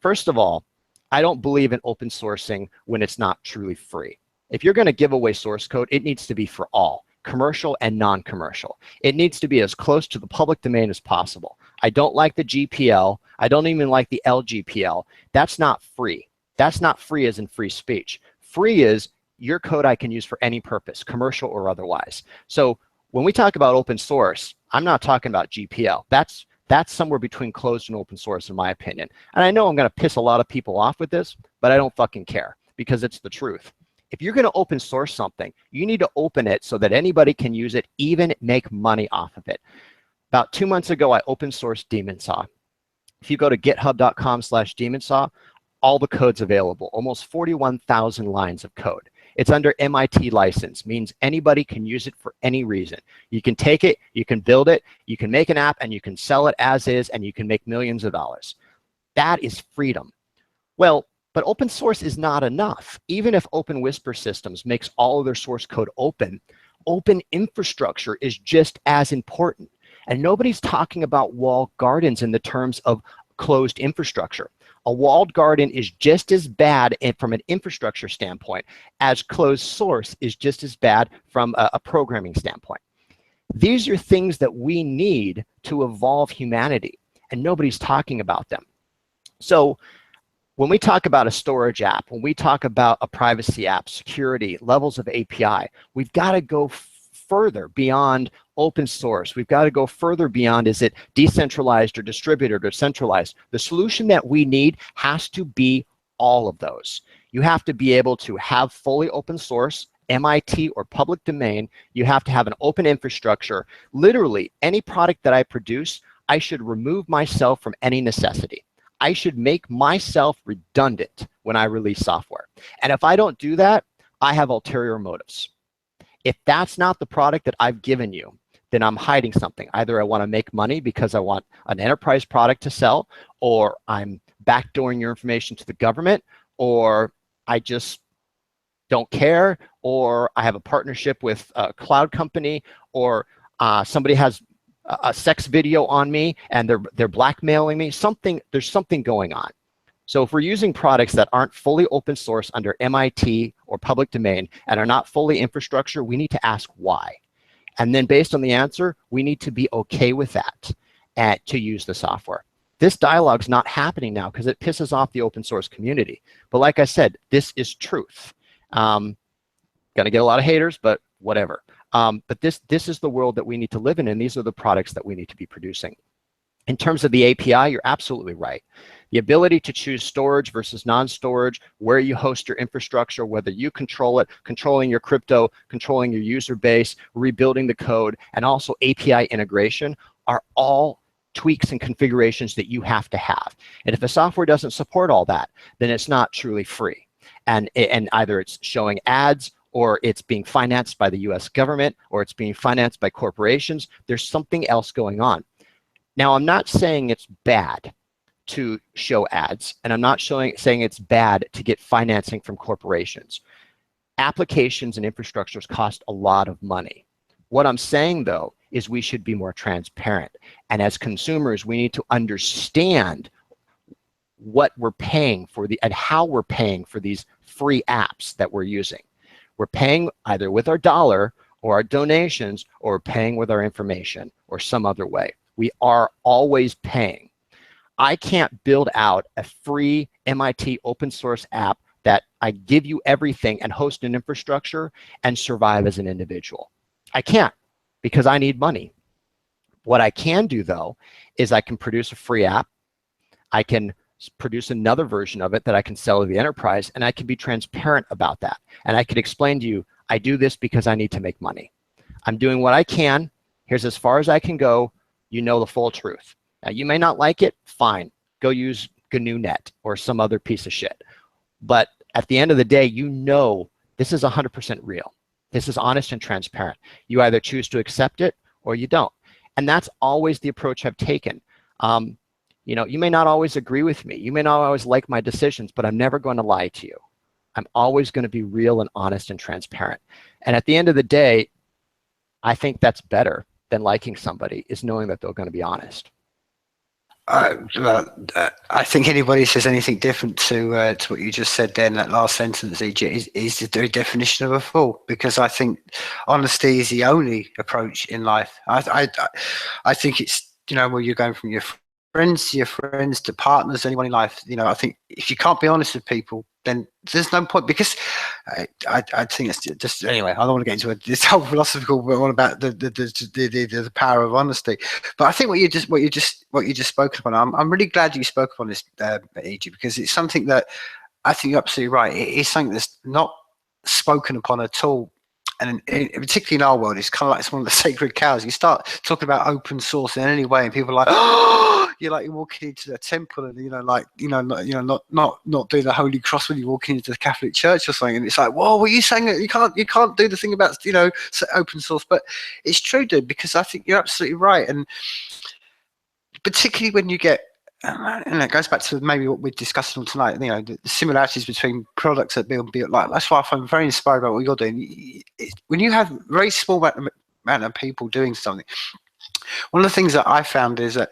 First of all, I don't believe in open sourcing when it's not truly free. If you're going to give away source code, it needs to be for all, commercial and non-commercial. It needs to be as close to the public domain as possible. I don't like the GPL. I don't even like the LGPL. That's not free. That's not free as in free speech. Free is your code I can use for any purpose, commercial or otherwise. So when we talk about open source, I'm not talking about GPL. That's somewhere between closed and open source, in my opinion. And I know I'm going to piss a lot of people off with this, but I don't fucking care because it's the truth. If you're going to open source something, you need to open it so that anybody can use it, even make money off of it. About 2 months ago, I open sourced Demonsaw. If you go to github.com/Demonsaw, all the code's available, almost 41,000 lines of code. It's under MIT license, means anybody can use it for any reason. You can take it, you can build it, you can make an app, and you can sell it as is, and you can make millions of dollars. That is freedom. Well, but open source is not enough. Even if Open Whisper Systems makes all of their source code open, open infrastructure is just as important. And nobody's talking about walled gardens in the terms of closed infrastructure. A walled garden is just as bad from an infrastructure standpoint as closed source is just as bad from a programming standpoint. These are things that we need to evolve humanity, and nobody's talking about them. So when we talk about a storage app, when we talk about a privacy app, security, levels of API, we've got to go further beyond open source. We've got to go further beyond, is it decentralized or distributed or centralized? The solution that we need has to be all of those. You have to be able to have fully open source, MIT or public domain. You have to have an open infrastructure. Literally, any product that I produce, I should remove myself from any necessity. I should make myself redundant when I release software. And if I don't do that, I have ulterior motives. If that's not the product that I've given you, then I'm hiding something. Either I want to make money because I want an enterprise product to sell, or I'm backdooring your information to the government, or I just don't care, or I have a partnership with a cloud company, or somebody has a sex video on me and they're blackmailing me. There's something going on. So if we're using products that aren't fully open source under MIT or public domain and are not fully infrastructure, we need to ask why. And then based on the answer, we need to be okay with that to use the software. This dialogue's not happening now because it pisses off the open source community. But like I said, this is truth. Gonna get a lot of haters, but whatever. But this is the world that we need to live in, and these are the products that we need to be producing. In terms of the API, you're absolutely right. The ability to choose storage versus non-storage, where you host your infrastructure, whether you control it, controlling your crypto, controlling your user base, rebuilding the code, and also API integration are all tweaks and configurations that you have to have. And if the software doesn't support all that, then it's not truly free. And either it's showing ads, or it's being financed by the US government, or it's being financed by corporations. There's something else going on. Now, I'm not saying it's bad to show ads, and I'm not saying it's bad to get financing from corporations. Applications and infrastructures cost a lot of money. What I'm saying, though, is we should be more transparent. And as consumers, we need to understand what we're paying for and how we're paying for these free apps that we're using. We're paying either with our dollar or our donations, or paying with our information or some other way. We are always paying. I can't build out a free MIT open source app that I give you everything and host an infrastructure and survive as an individual. I can't, because I need money. What I can do, though, is I can produce a free app. I can produce another version of it that I can sell to the enterprise, and I can be transparent about that. And I can explain to you, I do this because I need to make money. I'm doing what I can. Here's as far as I can go. You know the full truth. Now, you may not like it, fine. Go use GNU-net or some other piece of shit. But at the end of the day, you know this is 100% real. This is honest and transparent. You either choose to accept it or you don't. And that's always the approach I've taken. You know, you may not always agree with me. You may not always like my decisions, but I'm never going to lie to you. I'm always going to be real and honest and transparent. And at the end of the day, I think that's better than liking somebody, is knowing that they're going to be honest. I think anybody says anything different to what you just said there in that last sentence, Eijah, is the very definition of a fool. Because I think honesty is the only approach in life. I think it's, you know, where you're going from your friends to partners, anyone in life. You know, I think if you can't be honest with people, then there's no point. Because I think it's just anyway. I don't want to get into this whole philosophical one about the power of honesty. But I think what you just spoke upon, I'm really glad you spoke upon this, Eijah, because it's something that I think you're absolutely right. It is something that's not spoken upon at all. And particularly in our world, it's kind of like it's one of the sacred cows. You start talking about open source in any way, and people are like, "Oh, you're walking into a temple, and not doing the Holy Cross when you're walking into the Catholic Church or something." And it's like, "Whoa, what are you saying? That you can't do the thing about open source." But it's true, dude, because I think you're absolutely right, and particularly when you get. And it goes back to maybe what we're discussing tonight. The similarities between products that build like that's why I'm very inspired by what you're doing. When you have a very small amount of people doing something, one of the things that I found is that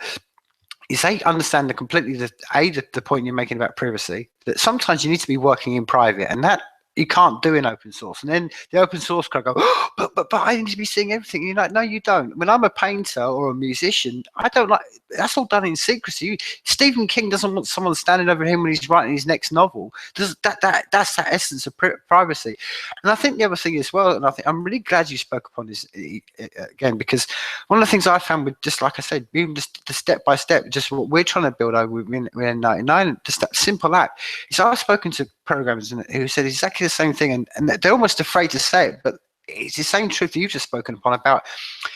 they understand the point you're making about privacy. That sometimes you need to be working in private, and that you can't do in open source. And then the open source crowd go, oh, but I need to be seeing everything. You're like, no, you don't. When I'm a painter or a musician, I don't like. That's all done in secrecy. Stephen King doesn't want someone standing over him when he's writing his next novel. That's that essence of privacy. And I think the other thing as well, and I'm really glad you spoke upon this again, because one of the things I found with, just like I said, even just the step by step, just what we're trying to build over within 99, just that simple act. So I've spoken to programmers who said exactly the same thing, and they're almost afraid to say it, but it's the same truth that you've just spoken upon about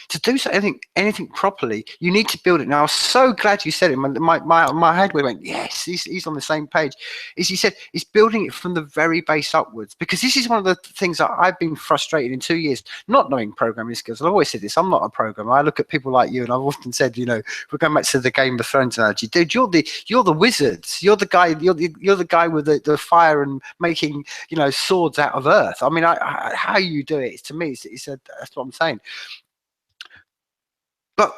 to do anything properly, you need to build it. Now, I was so glad you said it. My head went, yes, he's on the same page. Is he said he's building it from the very base upwards, because this is one of the things that I've been frustrated in 2 years, not knowing programming skills. I've always said this, I'm not a programmer. I look at people like you, and I've often said, we're going back to the Game of Thrones analogy, dude, you're the wizards. You're the guy. You're the guy with the fire and making swords out of earth. I mean, how you do it, to me, he said, that's what I'm saying. But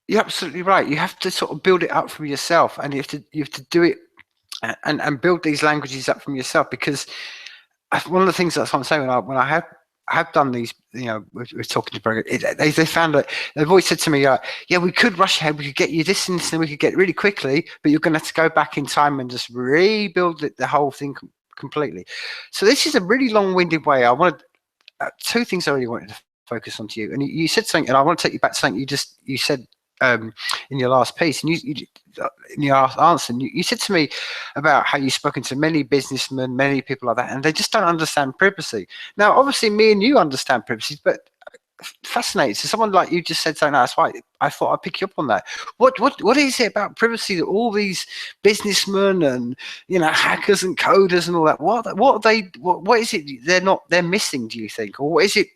you're absolutely right. You have to sort of build it up from yourself, and you have to do it and build these languages up from yourself. Because one of the things that's what I'm saying, when I have done these, we're talking to programs, they found that they've always said to me, yeah, we could rush ahead, we could get you this and this, and we could get it really quickly, but you're going to have to go back in time and just rebuild the whole thing completely. So this is a really long-winded way. I wanted two things I really wanted to focus on to you, and you said something, and I want to take you back to something you said in your last piece, and you in your answer, and you said to me about how you've spoken to many businessmen, many people like that, and they just don't understand privacy. Now, obviously, me and you understand privacy, but fascinating. So someone like you just said something. That's why I thought I'd pick you up on that. What is it about privacy that all these businessmen and hackers and coders and all that? What is it they're missing? Do you think, or what is it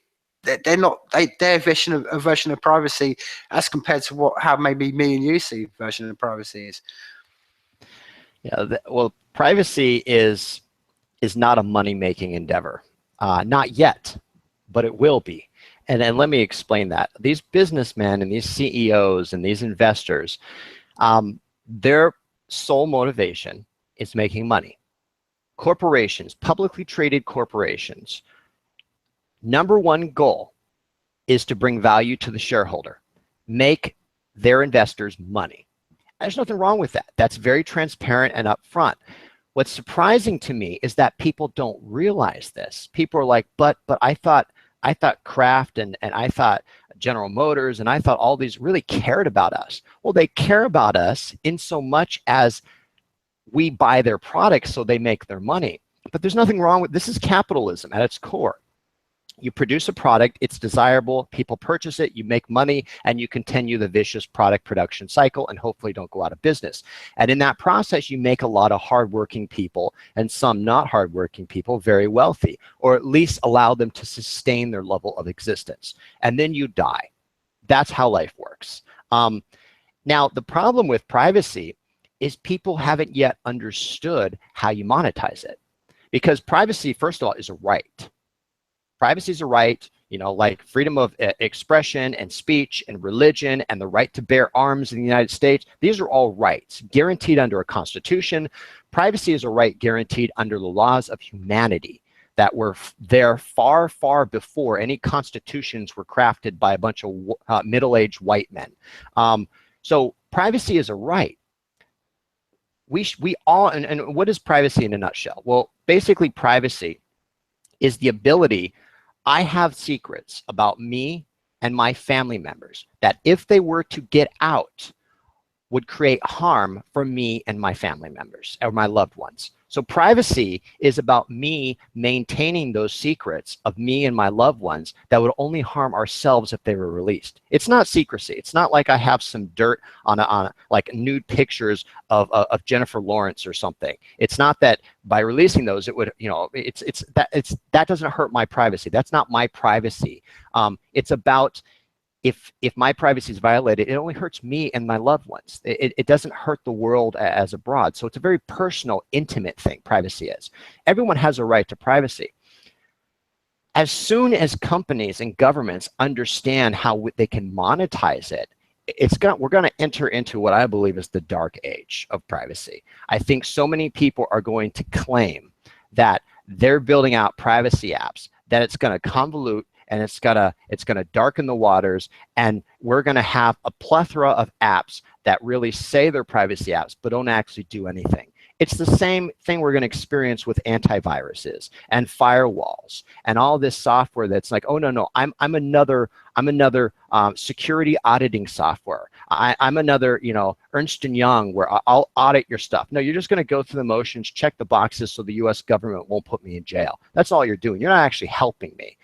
that they're not their version of privacy as compared to how maybe me and you see version of privacy is? Yeah. Well, privacy is not a money-making endeavor, not yet, but it will be. And let me explain that. These businessmen and these CEOs and these investors, their sole motivation is making money. Corporations, publicly traded corporations, number one goal is to bring value to the shareholder, make their investors money. There's nothing wrong with that. That's very transparent and upfront. What's surprising to me is that people don't realize this. People are like, but I thought Kraft and I thought General Motors and I thought all these really cared about us. Well, they care about us in so much as we buy their products so they make their money. But there's nothing wrong with this. Is capitalism at its core. You produce a product, it's desirable, people purchase it, you make money, and you continue the vicious product production cycle and hopefully don't go out of business. And in that process, you make a lot of hardworking people and some not hardworking people very wealthy, or at least allow them to sustain their level of existence. And then you die. That's how life works. Now, the problem with privacy is people haven't yet understood how you monetize it. Because privacy, first of all, is a right. Privacy is a right, like freedom of expression and speech and religion and the right to bear arms in the United States. These are all rights guaranteed under a constitution. Privacy is a right guaranteed under the laws of humanity that were there far, far before any constitutions were crafted by a bunch of middle-aged white men. So privacy is a right. We all, and what is privacy in a nutshell? Well, basically privacy is the ability, I have secrets about me and my family members that if they were to get out, would create harm for me and my family members or my loved ones. So privacy is about me maintaining those secrets of me and my loved ones that would only harm ourselves if they were released. It's not secrecy. It's not like I have some dirt on like nude pictures of Jennifer Lawrence or something. It's not that by releasing those, it would, you know, that doesn't hurt my privacy. That's not my privacy. It's about, if my privacy is violated, it only hurts me and my loved ones. It doesn't hurt the world as abroad. So it's a very personal, intimate thing, privacy is. Everyone has a right to privacy. As soon as companies and governments understand how they can monetize it, we're going to enter into what I believe is the dark age of privacy. I think so many people are going to claim that they're building out privacy apps, that it's going to convolute, and it's gonna darken the waters, and we're gonna have a plethora of apps that really say they're privacy apps but don't actually do anything. It's the same thing we're gonna experience with antiviruses and firewalls and all this software that's like, oh no, I'm another security auditing software. I'm another, you know, Ernst & Young, where I'll audit your stuff. No, you're just gonna go through the motions, check the boxes so the US government won't put me in jail. That's all you're doing. You're not actually helping me.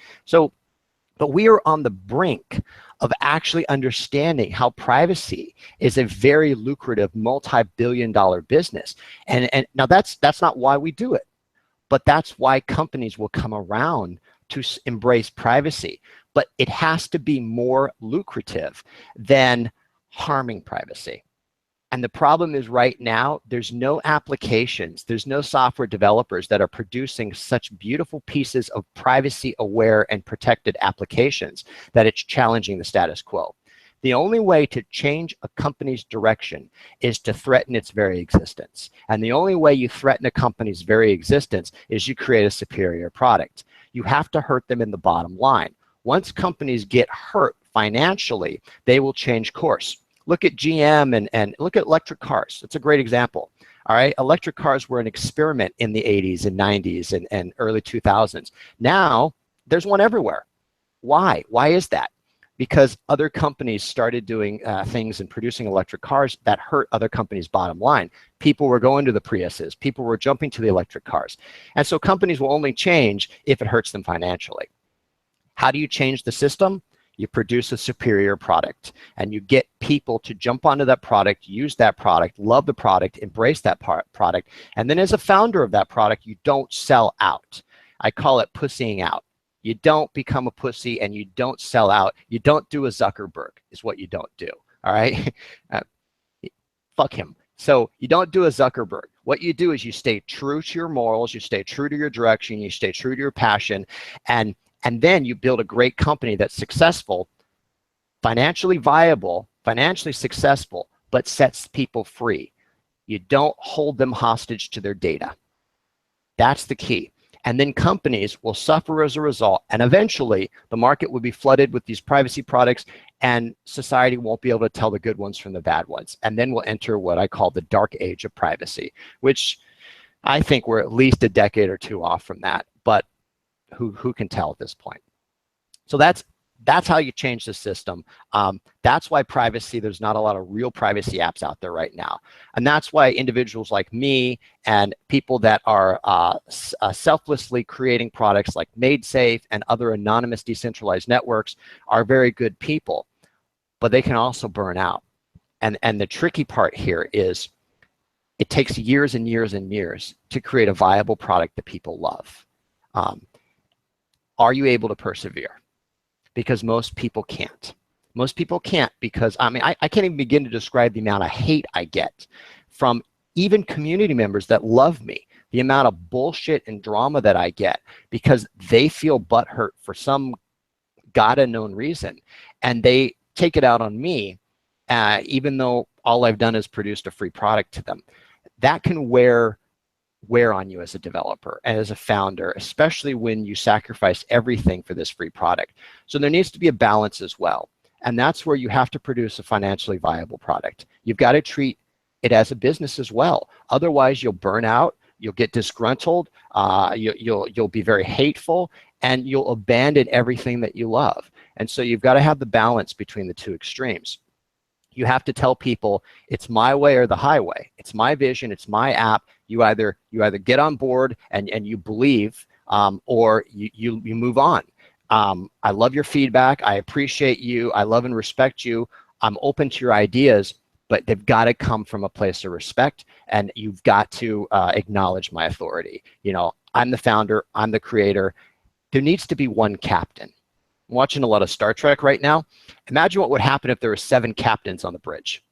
But we are on the brink of actually understanding how privacy is a very lucrative multi-billion-dollar business. And now that's not why we do it, but that's why companies will come around to embrace privacy. But it has to be more lucrative than harming privacy. And the problem is right now, there's no applications, there's no software developers that are producing such beautiful pieces of privacy aware and protected applications that it's challenging the status quo. The only way to change a company's direction is to threaten its very existence. And the only way you threaten a company's very existence is you create a superior product. You have to hurt them in the bottom line. Once companies get hurt financially, they will change course. Look at GM and look at electric cars. It's a great example. All right, electric cars were an experiment in the 80s and 90s and early 2000s. Now there's one everywhere. Why? Why is that? Because other companies started doing things and producing electric cars that hurt other companies' bottom line. People were going to the Priuses. People were jumping to the electric cars. And so companies will only change if it hurts them financially. How do you change the system? You produce a superior product, and you get people to jump onto that product, use that product, love the product, embrace that product. And then as a founder of that product, you don't sell out. I call it pussying out. You don't become a pussy and you don't sell out. You don't do a Zuckerberg is what you don't do, all right? Fuck him. So you don't do a Zuckerberg. What you do is you stay true to your morals, you stay true to your direction, you stay true to your passion, and then you build a great company that's successful, financially viable, financially successful, but sets people free. You don't hold them hostage to their data. That's the key. And then companies will suffer as a result, and eventually the market will be flooded with these privacy products, and society won't be able to tell the good ones from the bad ones. And then we'll enter what I call the dark age of privacy, which I think we're at least a decade or two off from that, but who can tell at this point? So that's how you change the system. That's why privacy, there's not a lot of real privacy apps out there right now. And that's why individuals like me and people that are selflessly creating products like MadeSafe and other anonymous decentralized networks are very good people, but they can also burn out. And the tricky part here is it takes years and years and years to create a viable product that people love. Are you able to persevere? Because most people can't. Most people can't because, I mean, I can't even begin to describe the amount of hate I get from even community members that love me, the amount of bullshit and drama that I get because they feel butthurt for some God-unknown reason. And they take it out on me, even though all I've done is produced a free product to them. That can wear on you as a developer and as a founder, especially when you sacrifice everything for this free product. So there needs to be a balance as well. And that's where you have to produce a financially viable product. You've got to treat it as a business as well. Otherwise, you'll burn out, You'll get disgruntled. You'll be very hateful, and you'll abandon everything that you love. And so you've got to have the balance between the two extremes. You have to tell people it's my way or the highway. It's my vision. It's my app. You either get on board and you believe, or you move on. I love your feedback. I appreciate you. I love and respect you. I'm open to your ideas, but they've got to come from a place of respect, and you've got to acknowledge my authority. You know, I'm the founder. I'm the creator. There needs to be one captain. I'm watching a lot of Star Trek right now. Imagine what would happen if there were 7 captains on the bridge.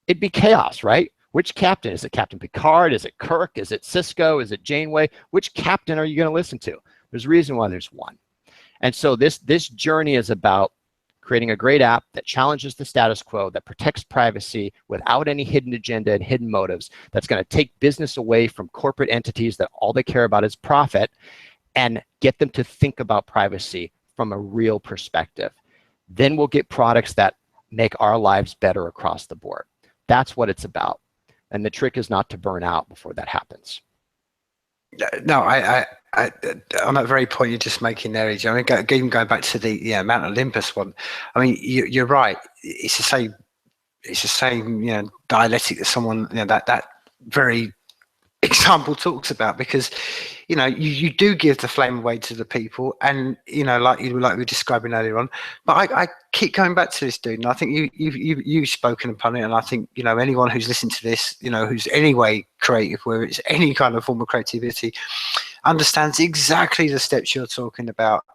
It'd be chaos, right? Which captain? Is it Captain Picard? Is it Kirk? Is it Cisco? Is it Janeway? Which captain are you going to listen to? There's a reason why there's one. And so this journey is about creating a great app that challenges the status quo, that protects privacy without any hidden agenda and hidden motives, that's going to take business away from corporate entities that all they care about is profit, and get them to think about privacy from a real perspective. Then we'll get products that make our lives better across the board. That's what it's about. And the trick is not to burn out before that happens. No, I on that very point you're just making there, Eijah, I mean, even going back to the Mount Olympus one, I mean, you're right. It's the same, dialectic that someone, that very example talks about, because you do give the flame away to the people, and like we were describing earlier on. But I keep going back to this dude, and I think you've spoken upon it, and I think anyone who's listened to this, who's anyway creative, whether it's any kind of form of creativity, understands exactly the steps you're talking about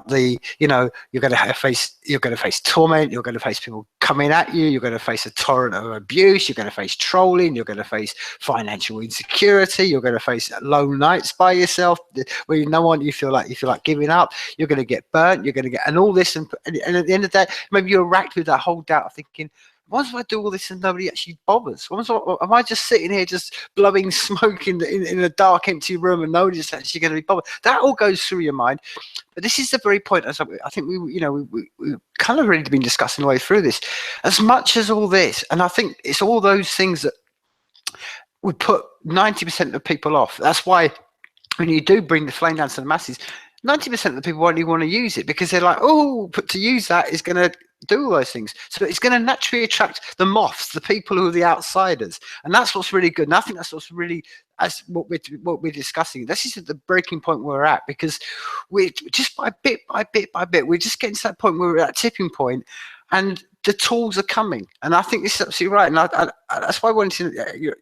the you're going to face torment, you're going to face people coming at you, you're going to face a torrent of abuse, you're going to face trolling, you're going to face financial insecurity, you're going to face lone nights by yourself where you feel like giving up, you're going to get burnt, you're going to get, and all this, and at the end of that, maybe you're racked with that whole doubt of thinking, why do I do all this and nobody actually bothers? Am I just sitting here just blowing smoke in a dark, empty room and nobody's actually going to be bothered? That all goes through your mind. But this is the very point. As I think we kind of really been discussing the way through this. As much as all this, and I think it's all those things that would put 90% of people off. That's why when you do bring the flame down to the masses, 90% of the people won't even want to use it, because they're like, oh, but to use that is going to do all those things. So it's going to naturally attract the moths, the people who are the outsiders. And that's what's really good. And I think that's what's really, what we're discussing. This is at the breaking point where we're at, because we're just by bit, we're just getting to that point where we're at a tipping point, and the tools are coming. And I think this is absolutely right. And that's why I wanted to,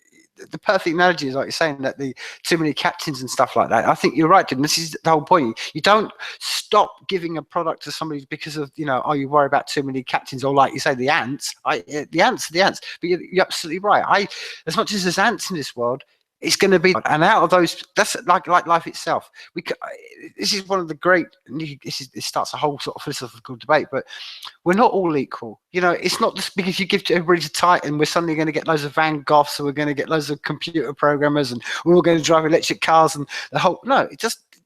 the perfect analogy is like you're saying, that the too many captains and stuff like that. I think you're right, and this is the whole point. You don't stop giving a product to somebody because of you worry about too many captains, or like you say, the ants. The ants. But you're absolutely right. As much as there's ants in this world, it's going to be, and out of those, that's like life itself. This is one of the great. It starts a whole sort of philosophical debate, but we're not all equal. It's not just because you give to everybody to Titan, we're suddenly going to get loads of Van Goghs, or we're going to get loads of computer programmers, and we're all going to drive electric cars, and the whole. No,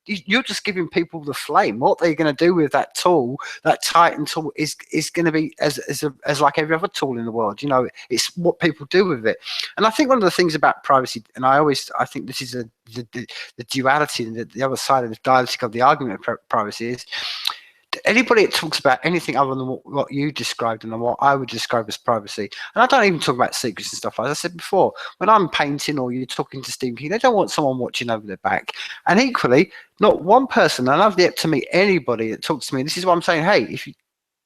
you're just giving people the flame. What they're going to do with that tool, that Titan tool, is going to be as like every other tool in the world. It's what people do with it. And I think one of the things about privacy, and I think this is the duality, and the other side of the dialectic of the argument of privacy is, anybody that talks about anything other than what you described and what I would describe as privacy, and I don't even talk about secrets and stuff, like I said before, when I'm painting or you're talking to Stephen King, they don't want someone watching over their back. And equally, not one person, and I've yet to meet anybody that talks to me, this is what I'm saying, hey,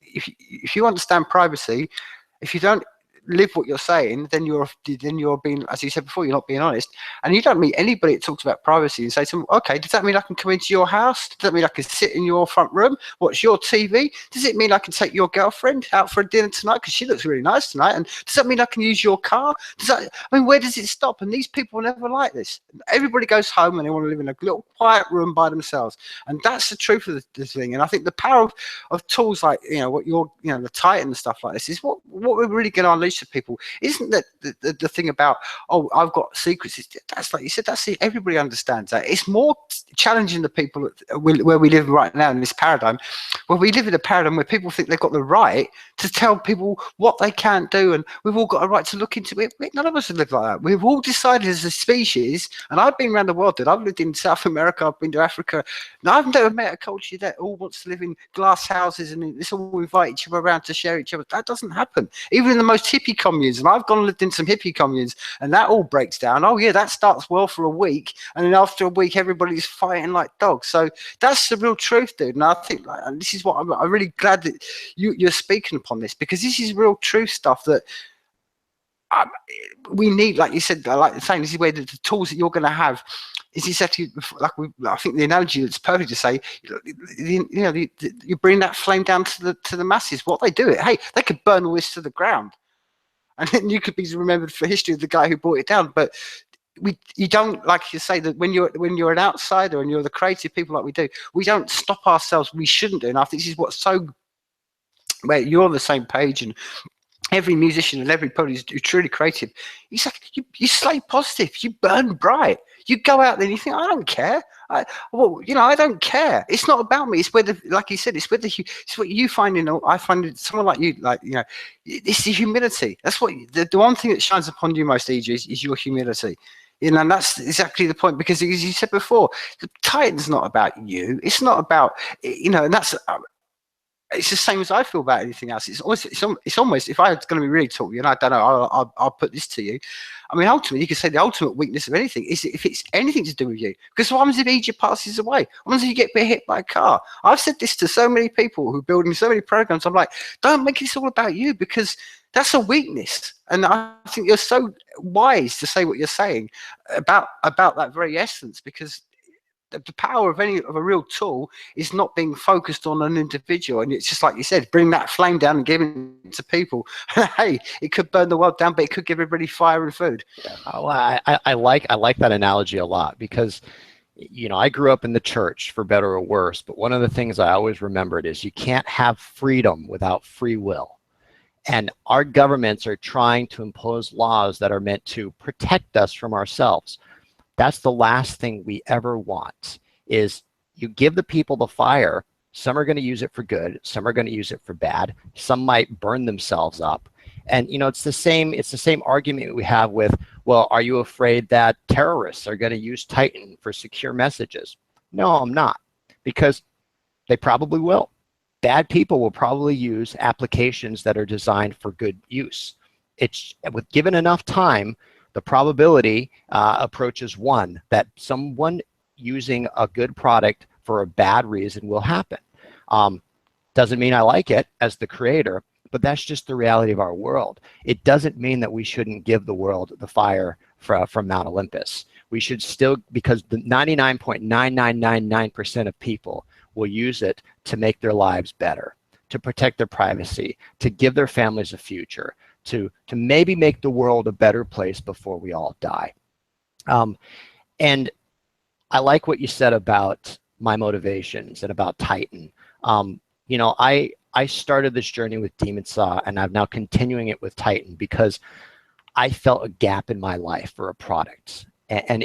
if you understand privacy, if you don't live what you're saying, then you're being, as you said before, you're not being honest. And you don't meet anybody that talks about privacy and say to them, okay, does that mean I can come into your house? Does that mean I can sit in your front room, watch your TV? Does it mean I can take your girlfriend out for a dinner tonight because she looks really nice tonight? And does that mean I can use your car? Where does it stop? And these people are never like this. Everybody goes home and they want to live in a little quiet room by themselves. And that's the truth of the thing. And I think the power of tools like the Titan and stuff like this is what we're really going to unleash knowledge to people. Isn't that the thing about, oh, I've got secrets? That's like you said, everybody understands that. It's more challenging the people where we live right now in this paradigm, where we live in a paradigm where people think they've got the right to tell people what they can't do, and we've all got a right to look into it. None of us have lived like that. We've all decided as a species, and I've been around the world, dude. I've lived in South America, I've been to Africa, and I've never met a culture that all wants to live in glass houses and it's all invite each other around to share each other. That doesn't happen. Even in the most hippie communes, and I've gone and lived in some hippie communes, and that all breaks down. Oh yeah, that starts well for a week, and then after a week, everybody's fighting like dogs. So that's the real truth, dude. And I think, and this is what I'm really glad that you're speaking upon this, because this is real truth stuff that we need. Like you said, like saying, this is where the tools that you're going to have is exactly like I think the analogy that's perfect to say, you bring that flame down to the masses. What they do it, hey, they could burn all this to the ground, and then you could be remembered for history of the guy who brought it down. But you don't, like you say, that when you're an outsider and you're the creative people like we do, we don't stop ourselves. We shouldn't do. And I think this is what's so, where you're on the same page, and every musician and every poet who's truly creative, it's like you stay positive, you burn bright, you go out there and you think, I don't care. I don't care. It's not about me. It's whether, like you said, it's what you find in. I find in someone like you, it's the humility. That's what the one thing that shines upon you most, Eijah, is your humility. And that's exactly the point, because as you said before, the Titan's not about you. It's not about, and that's. It's the same as I feel about anything else. It's almost, if I was going to be really talking, and I don't know, I'll put this to you. I mean, ultimately, you could say the ultimate weakness of anything is if it's anything to do with you. Because what happens if Eijah passes away? What happens if you get hit by a car? I've said this to so many people who are building so many programs. I'm like, don't make this all about you, because that's a weakness. And I think you're so wise to say what you're saying about that very essence, because the power of a real tool is not being focused on an individual. And it's just like you said, bring that flame down and give it to people. Hey, it could burn the world down, but it could give everybody fire and food. Oh, I like that analogy a lot, because I grew up in the church, for better or worse, but one of the things I always remembered is you can't have freedom without free will. And our governments are trying to impose laws that are meant to protect us from ourselves. That's the last thing we ever want, is you give the people the fire. Some are going to use it for good. Some are going to use it for bad. Some might burn themselves up. And, it's the same argument we have with, well, are you afraid that terrorists are going to use Titan for secure messages? No, I'm not, because they probably will. Bad people will probably use applications that are designed for good use. It's given enough time, the probability approaches 1 that someone using a good product for a bad reason will happen. Doesn't mean I like it as the creator, but that's just the reality of our world. It doesn't mean that we shouldn't give the world the fire from Mount Olympus. We should still, because the 99.9999% of people will use it to make their lives better, to protect their privacy, to give their families a future, to maybe make the world a better place before we all die. And I like what you said about my motivations and about Titan. I started this journey with Demonsaw, and I'm now continuing it with Titan, because I felt a gap in my life for a product. And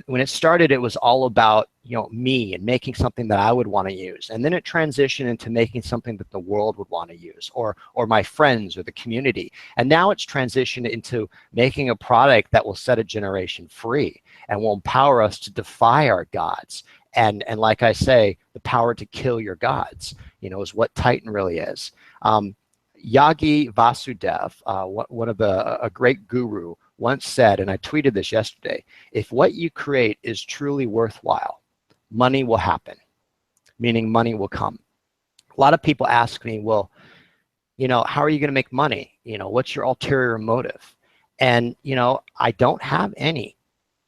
when it started, it was all about me and making something that I would want to use. And then it transitioned into making something that the world would want to use, or my friends or the community. And now it's transitioned into making a product that will set a generation free and will empower us to defy our gods. And like I say, the power to kill your gods, is what Titan really is. Yagi Vasudev, a great guru, once said, and I tweeted this yesterday, if what you create is truly worthwhile, money will happen, meaning money will come. A lot of people ask me, well, how are you going to make money? What's your ulterior motive? And, I don't have any.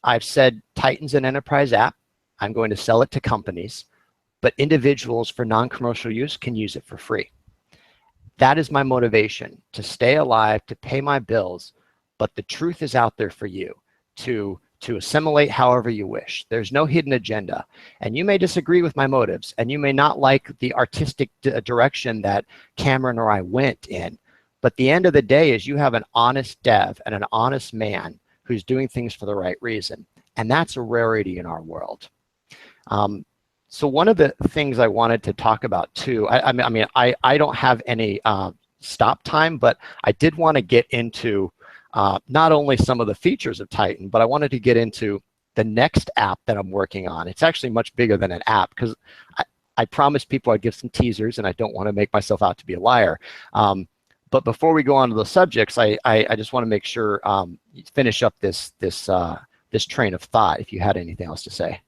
I've said Titan's an enterprise app. I'm going to sell it to companies, but individuals for non-commercial use can use it for free. That is my motivation, to stay alive, to pay my bills. But the truth is out there for you to assimilate however you wish. There's no hidden agenda. And you may disagree with my motives, and you may not like the artistic direction that Cameron or I went in, But the end of the day is you have an honest dev and an honest man who's doing things for the right reason. And that's a rarity in our world. So one of the things I wanted to talk about too, I don't have any stop time, but I did want to get into not only some of the features of Titan, but I wanted to get into the next app that I'm working on. It's actually much bigger than an app, because I promised people I'd give some teasers, and I don't want to make myself out to be a liar. But before we go on to the subjects, I just want to make sure finish up this train of thought, if you had anything else to say.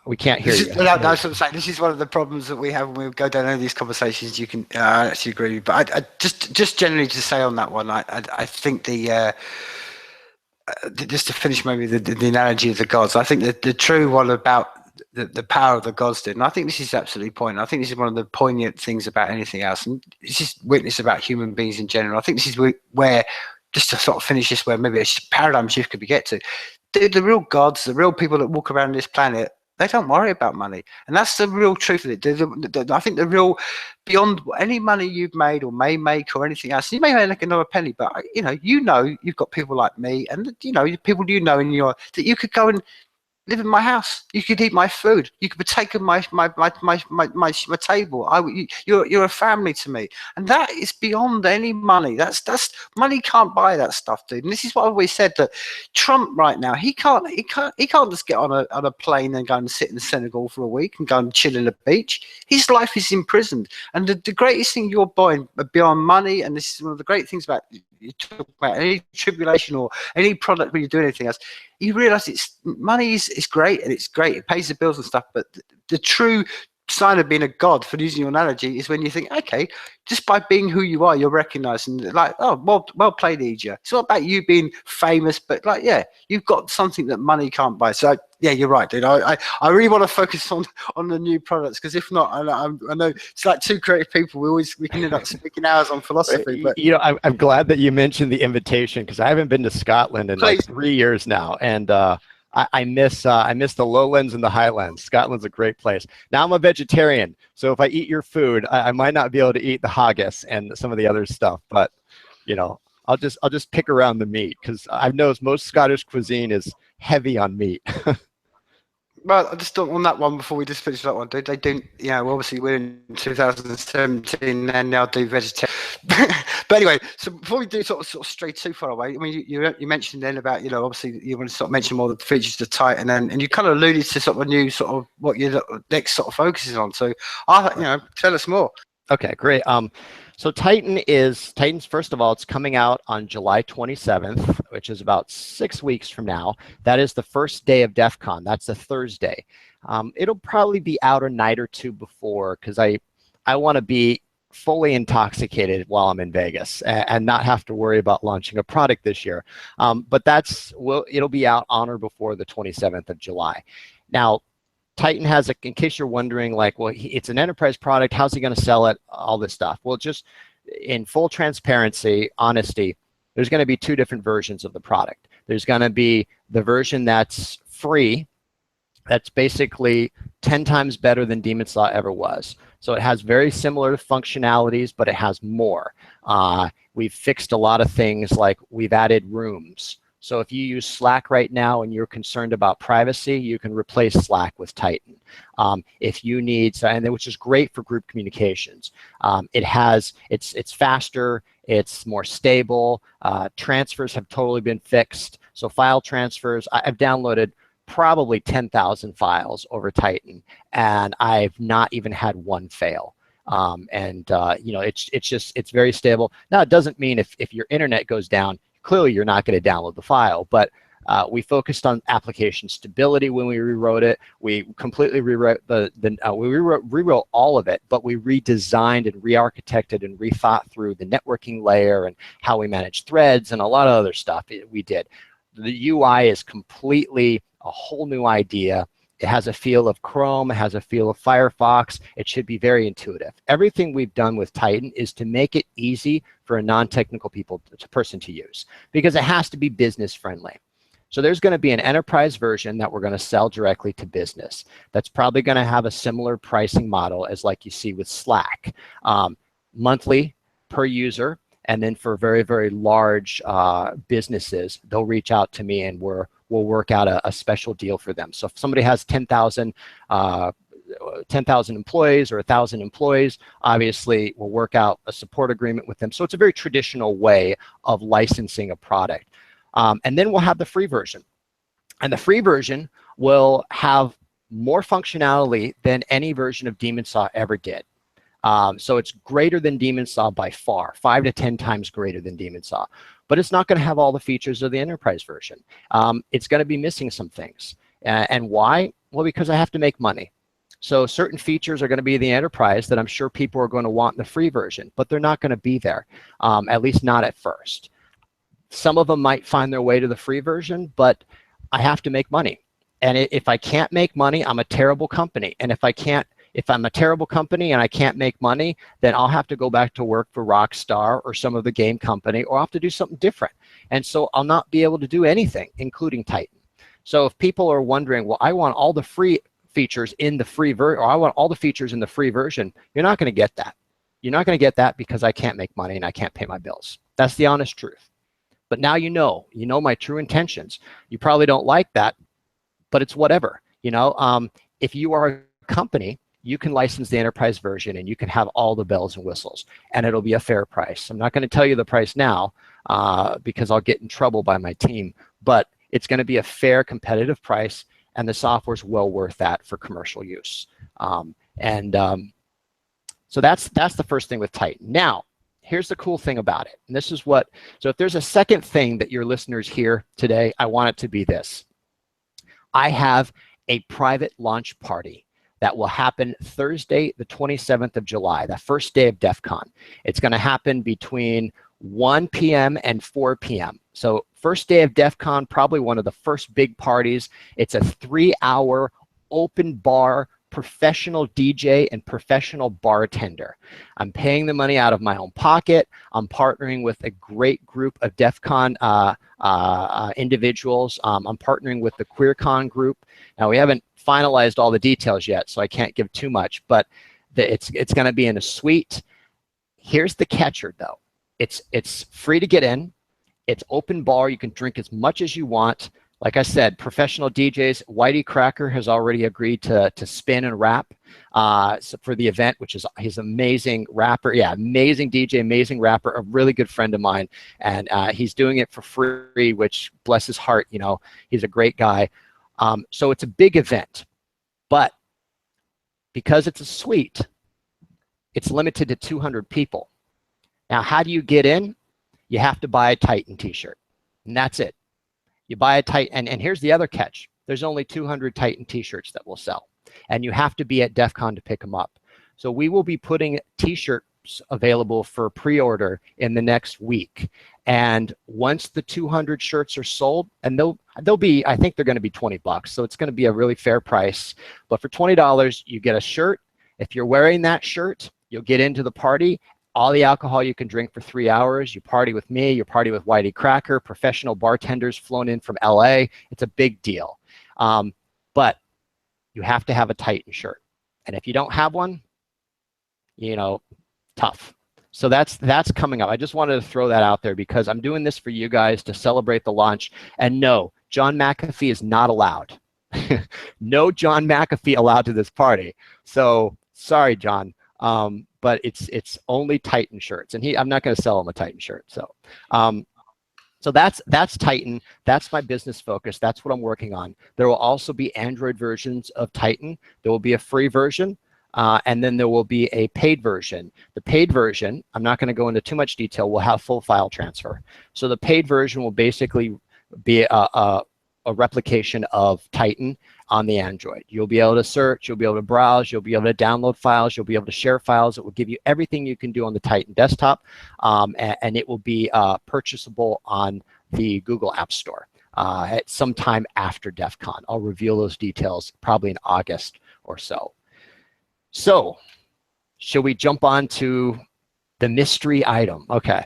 We can't hear you. That's what I'm saying. This is one of the problems that we have when we go down any of these conversations. You can actually agree, but I just generally to say on that one, I think just to finish maybe the analogy of the gods. I think that the true one about the power of the gods did, and I think this is absolutely poignant. I think this is one of the poignant things about anything else, and it's just witness about human beings in general. I think this is where just to sort of finish this, where maybe a paradigm shift could be get to. The real gods, the real people that walk around this planet, they don't worry about money, and that's the real truth of it. I think the real, beyond any money you've made or may make or anything else, you may make another penny, but you've got people like me, and people in your that you could go and live in my house. You could eat my food. You could partake of my table. You're a family to me, and that is beyond any money. That's money can't buy that stuff, dude. And this is what I've always said, that Trump right now, he can't just get on a plane and go and sit in Senegal for a week and go and chill in a beach. His life is imprisoned, and the greatest thing you're buying beyond money, and this is one of the great things about you talk about any tribulation or any product when you do anything else, you realize money is great, and it's great, it pays the bills and stuff, but the true sign of being a god, for using your analogy, is when you think, okay, just by being who you are, you're recognized, and like, oh, well played, Eijah. It's not about you being famous, but like, yeah, you've got something that money can't buy. So yeah, you're right, dude. I really want to focus on the new products, because if not, I know it's like two creative people. We can end up speaking hours on philosophy. But I'm glad that you mentioned the invitation, because I haven't been to Scotland in like 3 years now, and I miss the lowlands and the highlands. Scotland's a great place. Now I'm a vegetarian, so if I eat your food, I might not be able to eat the haggis and some of the other stuff. But I'll just pick around the meat, because I've noticed most Scottish cuisine is heavy on meat. Well, I just don't on that one before we just finish that one. They do, obviously we're in 2017 and now do vegetarian. But anyway, so before we do sort of stray too far away, I mean, you mentioned then about, obviously you want to sort of mention more of the features of the Titan, and you kind of alluded to sort of a new sort of what your next sort of focuses on. So, tell us more. Okay, great. So Titan's, first of all, it's coming out on July 27th, which is about 6 weeks from now. That is the first day of DefCon. That's a Thursday. It'll probably be out a night or two before, because I want to be fully intoxicated while I'm in Vegas and not have to worry about launching a product this year. But it'll be out on or before the 27th of July. Now, Titan has in case you're wondering, like, well, it's an enterprise product, how's he going to sell it, all this stuff. Well, just in full transparency, honesty, there's going to be two different versions of the product. There's going to be the version that's free, that's basically 10 times better than Demonsaw ever was. So it has very similar functionalities, but it has more. We've fixed a lot of things, like we've added rooms. So if you use Slack right now and you're concerned about privacy, you can replace Slack with Titan. If you need, which is great for group communications. It's faster, it's more stable. Transfers have totally been fixed. So file transfers, I've downloaded probably 10,000 files over Titan, and I've not even had one fail. It's very stable. Now, it doesn't mean if your internet goes down, clearly you're not going to download the file, but we focused on application stability when we rewrote it. We completely rewrote we rewrote all of it, but we redesigned and re-architected and rethought through the networking layer and how we manage threads and a lot of other stuff we did. The UI is completely a whole new idea. It has a feel of Chrome, it has a feel of Firefox. It should be very intuitive. Everything we've done with Titan is to make it easy for a non-technical person to use, because it has to be business friendly. So there's going to be an enterprise version that we're going to sell directly to business. That's probably going to have a similar pricing model as like you see with Slack, monthly per user. And then for very, very large businesses, they'll reach out to me and we'll work out a special deal for them. So if somebody has 10,000 employees or 1,000 employees, obviously we'll work out a support agreement with them. So it's a very traditional way of licensing a product. And then we'll have the free version. And the free version will have more functionality than any version of Demonsaw ever did. So it's greater than Demonsaw by far, 5 to 10 times greater than Demonsaw. But it's not going to have all the features of the enterprise version. It's going to be missing some things. And why? Well, because I have to make money. So certain features are going to be the enterprise that I'm sure people are going to want in the free version, but they're not going to be there, at least not at first. Some of them might find their way to the free version, but I have to make money. And if I can't make money, I'm a terrible company. And if I'm a terrible company and I can't make money, then I'll have to go back to work for Rockstar or some other game company, or I'll have to do something different. And so I'll not be able to do anything, including Titan. So if people are wondering, well, I want all the free features in the free version, or I want all the features in the free version, you're not going to get that. You're not going to get that because I can't make money and I can't pay my bills. That's the honest truth. But now you know my true intentions. You probably don't like that, but it's whatever. If you are a company, you can license the enterprise version and you can have all the bells and whistles, and it'll be a fair price. I'm not going to tell you the price now because I'll get in trouble by my team, but it's going to be a fair, competitive price, and the software's well worth that for commercial use. So that's the first thing with Titan. Now, here's the cool thing about it. And this is so if there's a second thing that your listeners hear today, I want it to be this. I have a private launch party that will happen Thursday, the 27th of July, the first day of DefCon. It's going to happen between 1 p.m. and 4 p.m. So first day of DefCon, probably one of the first big parties. It's a 3-hour open bar, professional DJ and professional bartender. I'm paying the money out of my own pocket. I'm partnering with a great group of DefCon individuals. I'm partnering with the QueerCon group. Now, we haven't finalized all the details yet, so I can't give too much, but it's going to be in a suite. Here's the catcher, though. It's free to get in. It's open bar. You can drink as much as you want. Like I said, professional DJs. Whitey Cracker has already agreed to spin and rap for the event, which is he's an amazing rapper. Yeah, amazing DJ, amazing rapper, a really good friend of mine. And he's doing it for free, which bless his heart, he's a great guy. So it's a big event, but because it's a suite, it's limited to 200 people. Now, how do you get in? You have to buy a Titan t-shirt, and that's it. You buy a Titan, and here's the other catch. There's only 200 Titan t-shirts that will sell, and you have to be at DefCon to pick them up. So we will be putting t-shirts available for pre-order in the next week. And once the 200 shirts are sold, and they'll be, I think they're going to be $20, so it's going to be a really fair price. But for $20, you get a shirt. If you're wearing that shirt, you'll get into the party. All the alcohol you can drink for 3 hours. You party with me, you party with Whitey Cracker, professional bartenders flown in from LA. It's a big deal. But you have to have a Titan shirt. And if you don't have one, tough. So that's coming up. I just wanted to throw that out there because I'm doing this for you guys to celebrate the launch. And no, John McAfee is not allowed. No John McAfee allowed to this party. So sorry, John. But it's only Titan shirts, and I'm not going to sell him a Titan shirt. So that's Titan. That's my business focus. That's what I'm working on. There will also be Android versions of Titan. There will be a free version, and then there will be a paid version. The paid version, I'm not going to go into too much detail, will have full file transfer. So the paid version will basically be a replication of Titan on the Android. You'll be able to search, you'll be able to browse, you'll be able to download files, you'll be able to share files. It will give you everything you can do on the Titan desktop, and it will be purchasable on the Google App Store at some time after DefCon. I'll reveal those details probably in August or so. So, shall we jump on to the mystery item? Okay.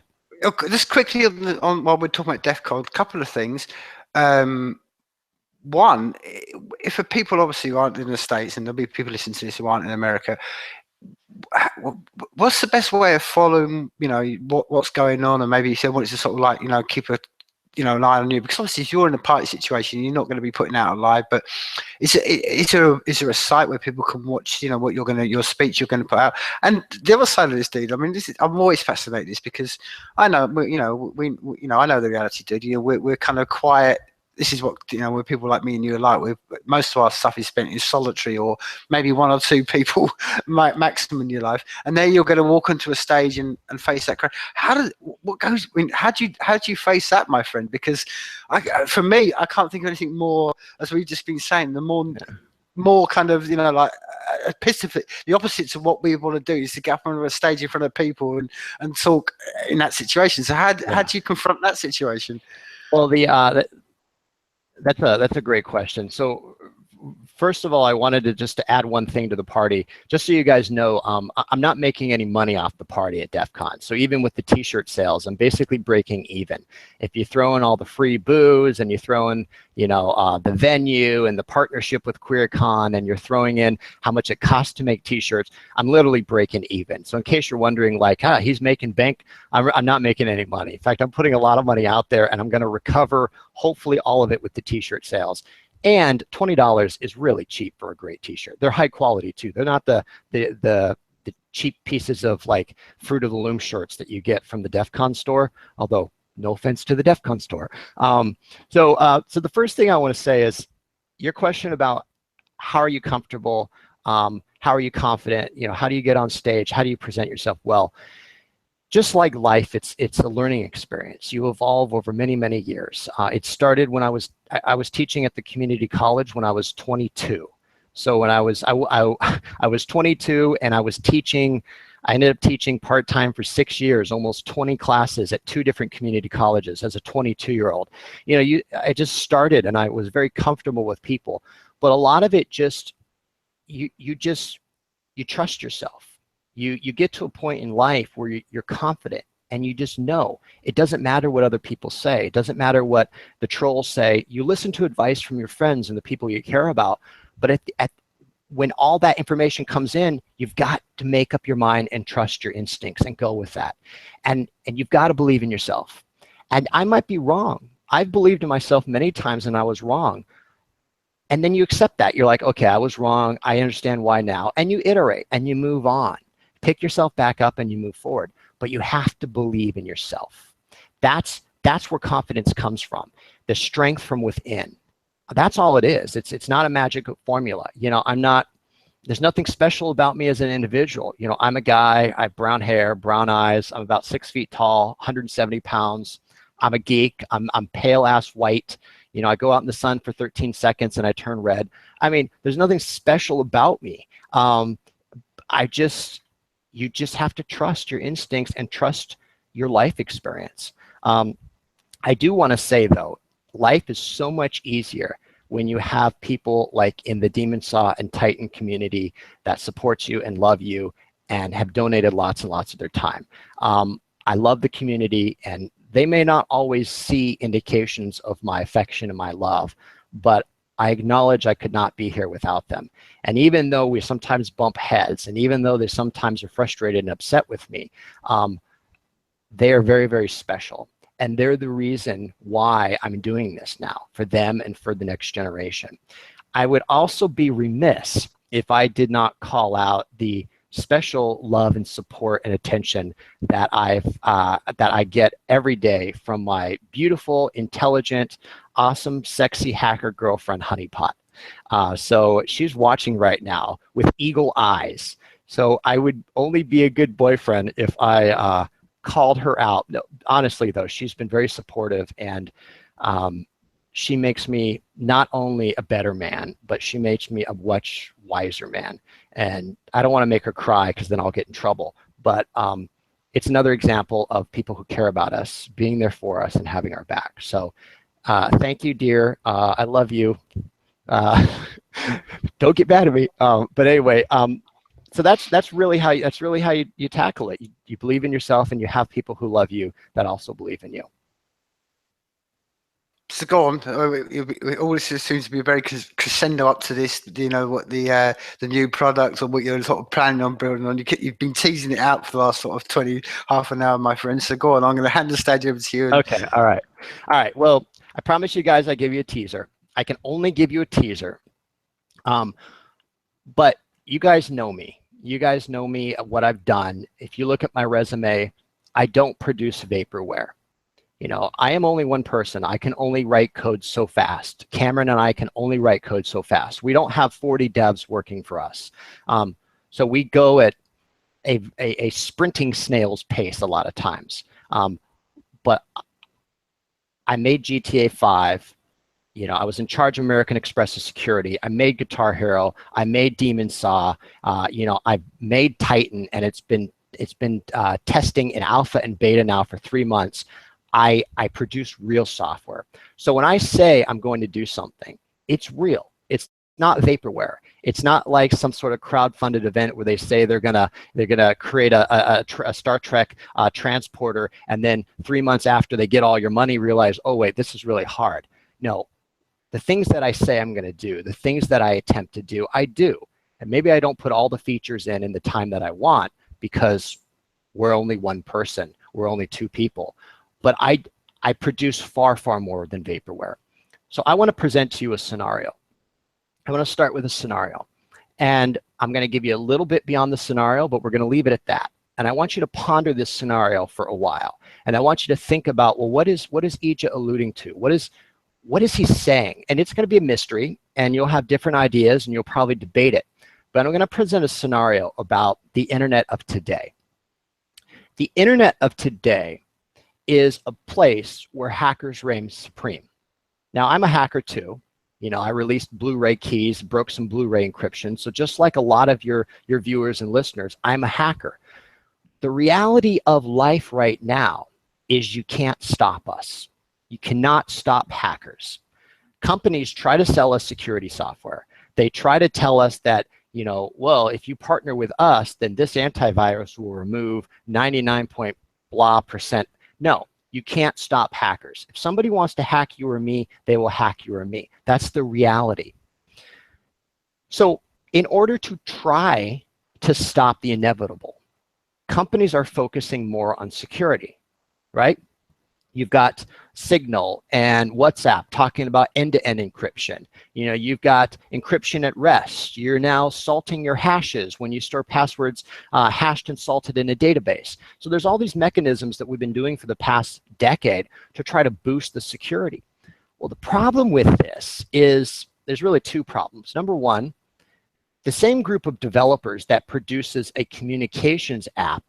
Just quickly on while we're talking about DefCon, a couple of things. One, if the people obviously aren't in the States, and there'll be people listening to this who aren't in America, what's the best way of following, what's going on? And maybe you said, well, it's just sort of like, keep an eye on you, because obviously if you're in a party situation, you're not going to be putting out a live, but is there a site where people can watch, what your speech you're going to put out? And the other side of this, dude, I mean, I'm always fascinated with this, because I know, I know the reality, dude. We're kind of quiet. This is what, where people like me and you are like. Most of our stuff is spent in solitary, or maybe one or two people maximum in your life. And there you're going to walk onto a stage and face that crowd. How do you face that, my friend? Because for me, I can't think of anything more, as we've just been saying, more kind of, like a piss of it. The opposite to what we want to do is to get up on a stage in front of people and talk in that situation. So how do you confront that situation? Well, that's a great question. So first of all, I wanted to add one thing to the party, just so you guys know. I'm not making any money off the party at DefCon. So even with the T-shirt sales, I'm basically breaking even. If you throw in all the free booze, and you throw in, the venue and the partnership with QueerCon, and you're throwing in how much it costs to make T-shirts, I'm literally breaking even. So in case you're wondering, like, he's making bank, I'm not making any money. In fact, I'm putting a lot of money out there, and I'm going to recover hopefully all of it with the T-shirt sales. And $20 is really cheap for a great T-shirt. They're high quality too. They're not the cheap pieces of like Fruit of the Loom shirts that you get from the DefCon store. Although no offense to the DefCon store. So the first thing I want to say is your question about how are you comfortable, how are you confident, how do you get on stage, how do you present yourself well. Just like life, it's a learning experience. You evolve over many, many years. It started when I was teaching at the community college when I was 22. So when I was 22 and I was teaching, I ended up teaching part-time for 6 years, almost 20 classes at 2 different community colleges as a 22-year-old. I just started, and I was very comfortable with people. But a lot of it just, you trust yourself. You get to a point in life where you're confident, and you just know. It doesn't matter what other people say. It doesn't matter what the trolls say. You listen to advice from your friends and the people you care about, but when all that information comes in, you've got to make up your mind and trust your instincts and go with that. And you've got to believe in yourself. And I might be wrong. I've believed in myself many times and I was wrong. And then you accept that. You're like, okay, I was wrong. I understand why now. And you iterate and you move on. Pick yourself back up and you move forward. But you have to believe in yourself. That's where confidence comes from. The strength from within. That's all it is. It's not a magic formula. There's nothing special about me as an individual. I'm a guy, I have brown hair, brown eyes. I'm about 6 feet tall, 170 pounds. I'm a geek. I'm pale ass white. I go out in the sun for 13 seconds and I turn red. I mean, there's nothing special about me. You just have to trust your instincts and trust your life experience. I do want to say though, life is so much easier when you have people like in the Demonsaw and Titan community that supports you and love you and have donated lots and lots of their time. I love the community, and they may not always see indications of my affection and my love, but I acknowledge I could not be here without them. And even though we sometimes bump heads, and even though they sometimes are frustrated and upset with me, they are very, very special. And they're the reason why I'm doing this now, for them and for the next generation. I would also be remiss if I did not call out the special love and support and attention that I get every day from my beautiful, intelligent, awesome, sexy hacker girlfriend, Honeypot. So she's watching right now with eagle eyes. So I would only be a good boyfriend if I called her out. No, honestly though, she's been very supportive, and she makes me not only a better man, but she makes me a much wiser man. And I don't want to make her cry because then I'll get in trouble. But it's another example of people who care about us, being there for us and having our back. So thank you, dear. I love you. Don't get mad at me. But anyway, so that's really how you tackle it. You believe in yourself, and you have people who love you that also believe in you. So go on. It always seems to be a very crescendo up to this. You know what the new product or what you're sort of planning on building on. You've been teasing it out for the last sort of half an hour, my friend. So go on. I'm going to hand the stage over to you. Okay. All right. All right. Well, I promise you guys, I give you a teaser. I can only give you a teaser. But you guys know me. You guys know me, what I've done. If you look at my resume, I don't produce vaporware. You know, I am only one person. I can only write code so fast. Cameron and I can only write code so fast. We don't have 40 devs working for us. So we go at a sprinting snail's pace a lot of times. But I made GTA 5. You know, I was in charge of American Express's security. I made Guitar Hero. I made Demonsaw. You know, I made Titan, and it's been testing in alpha and beta now for 3 months. I produce real software. So when I say I'm going to do something, it's real. It's not vaporware. It's not like some sort of crowd-funded event where they say they're gonna create a Star Trek transporter, and then 3 months after they get all your money, realize, oh wait, this is really hard. No, the things that I say I'm going to do, the things that I attempt to do, I do. And maybe I don't put all the features in the time that I want because we're only one person. We're only 2 people. But I produce far, far more than vaporware. So I want to present to you a scenario. I want to start with a scenario. And I'm going to give you a little bit beyond the scenario, but we're going to leave it at that. And I want you to ponder this scenario for a while. And I want you to think about, well, what is Eijah alluding to? What is he saying? And it's going to be a mystery, and you'll have different ideas, and you'll probably debate it. But I'm going to present a scenario about the internet of today. The internet of today is a place where hackers reign supreme. Now, I'm a hacker too. You know, I released Blu-ray keys, broke some Blu-ray encryption. So just like a lot of your viewers and listeners, I'm a hacker. The reality of life right now is you can't stop us. You cannot stop hackers. Companies try to sell us security software. They try to tell us that, you know, well, if you partner with us, then this antivirus will remove 99.blah%. No, you can't stop hackers. If somebody wants to hack you or me, they will hack you or me. That's the reality. So in order to try to stop the inevitable, companies are focusing more on security, right? You've got Signal and WhatsApp talking about end-to-end encryption. You know, you've got encryption at rest. You're now salting your hashes when you store passwords hashed and salted in a database. So there's all these mechanisms that we've been doing for the past decade to try to boost the security. Well, the problem with this is there's really 2 problems. Number one, the same group of developers that produces a communications app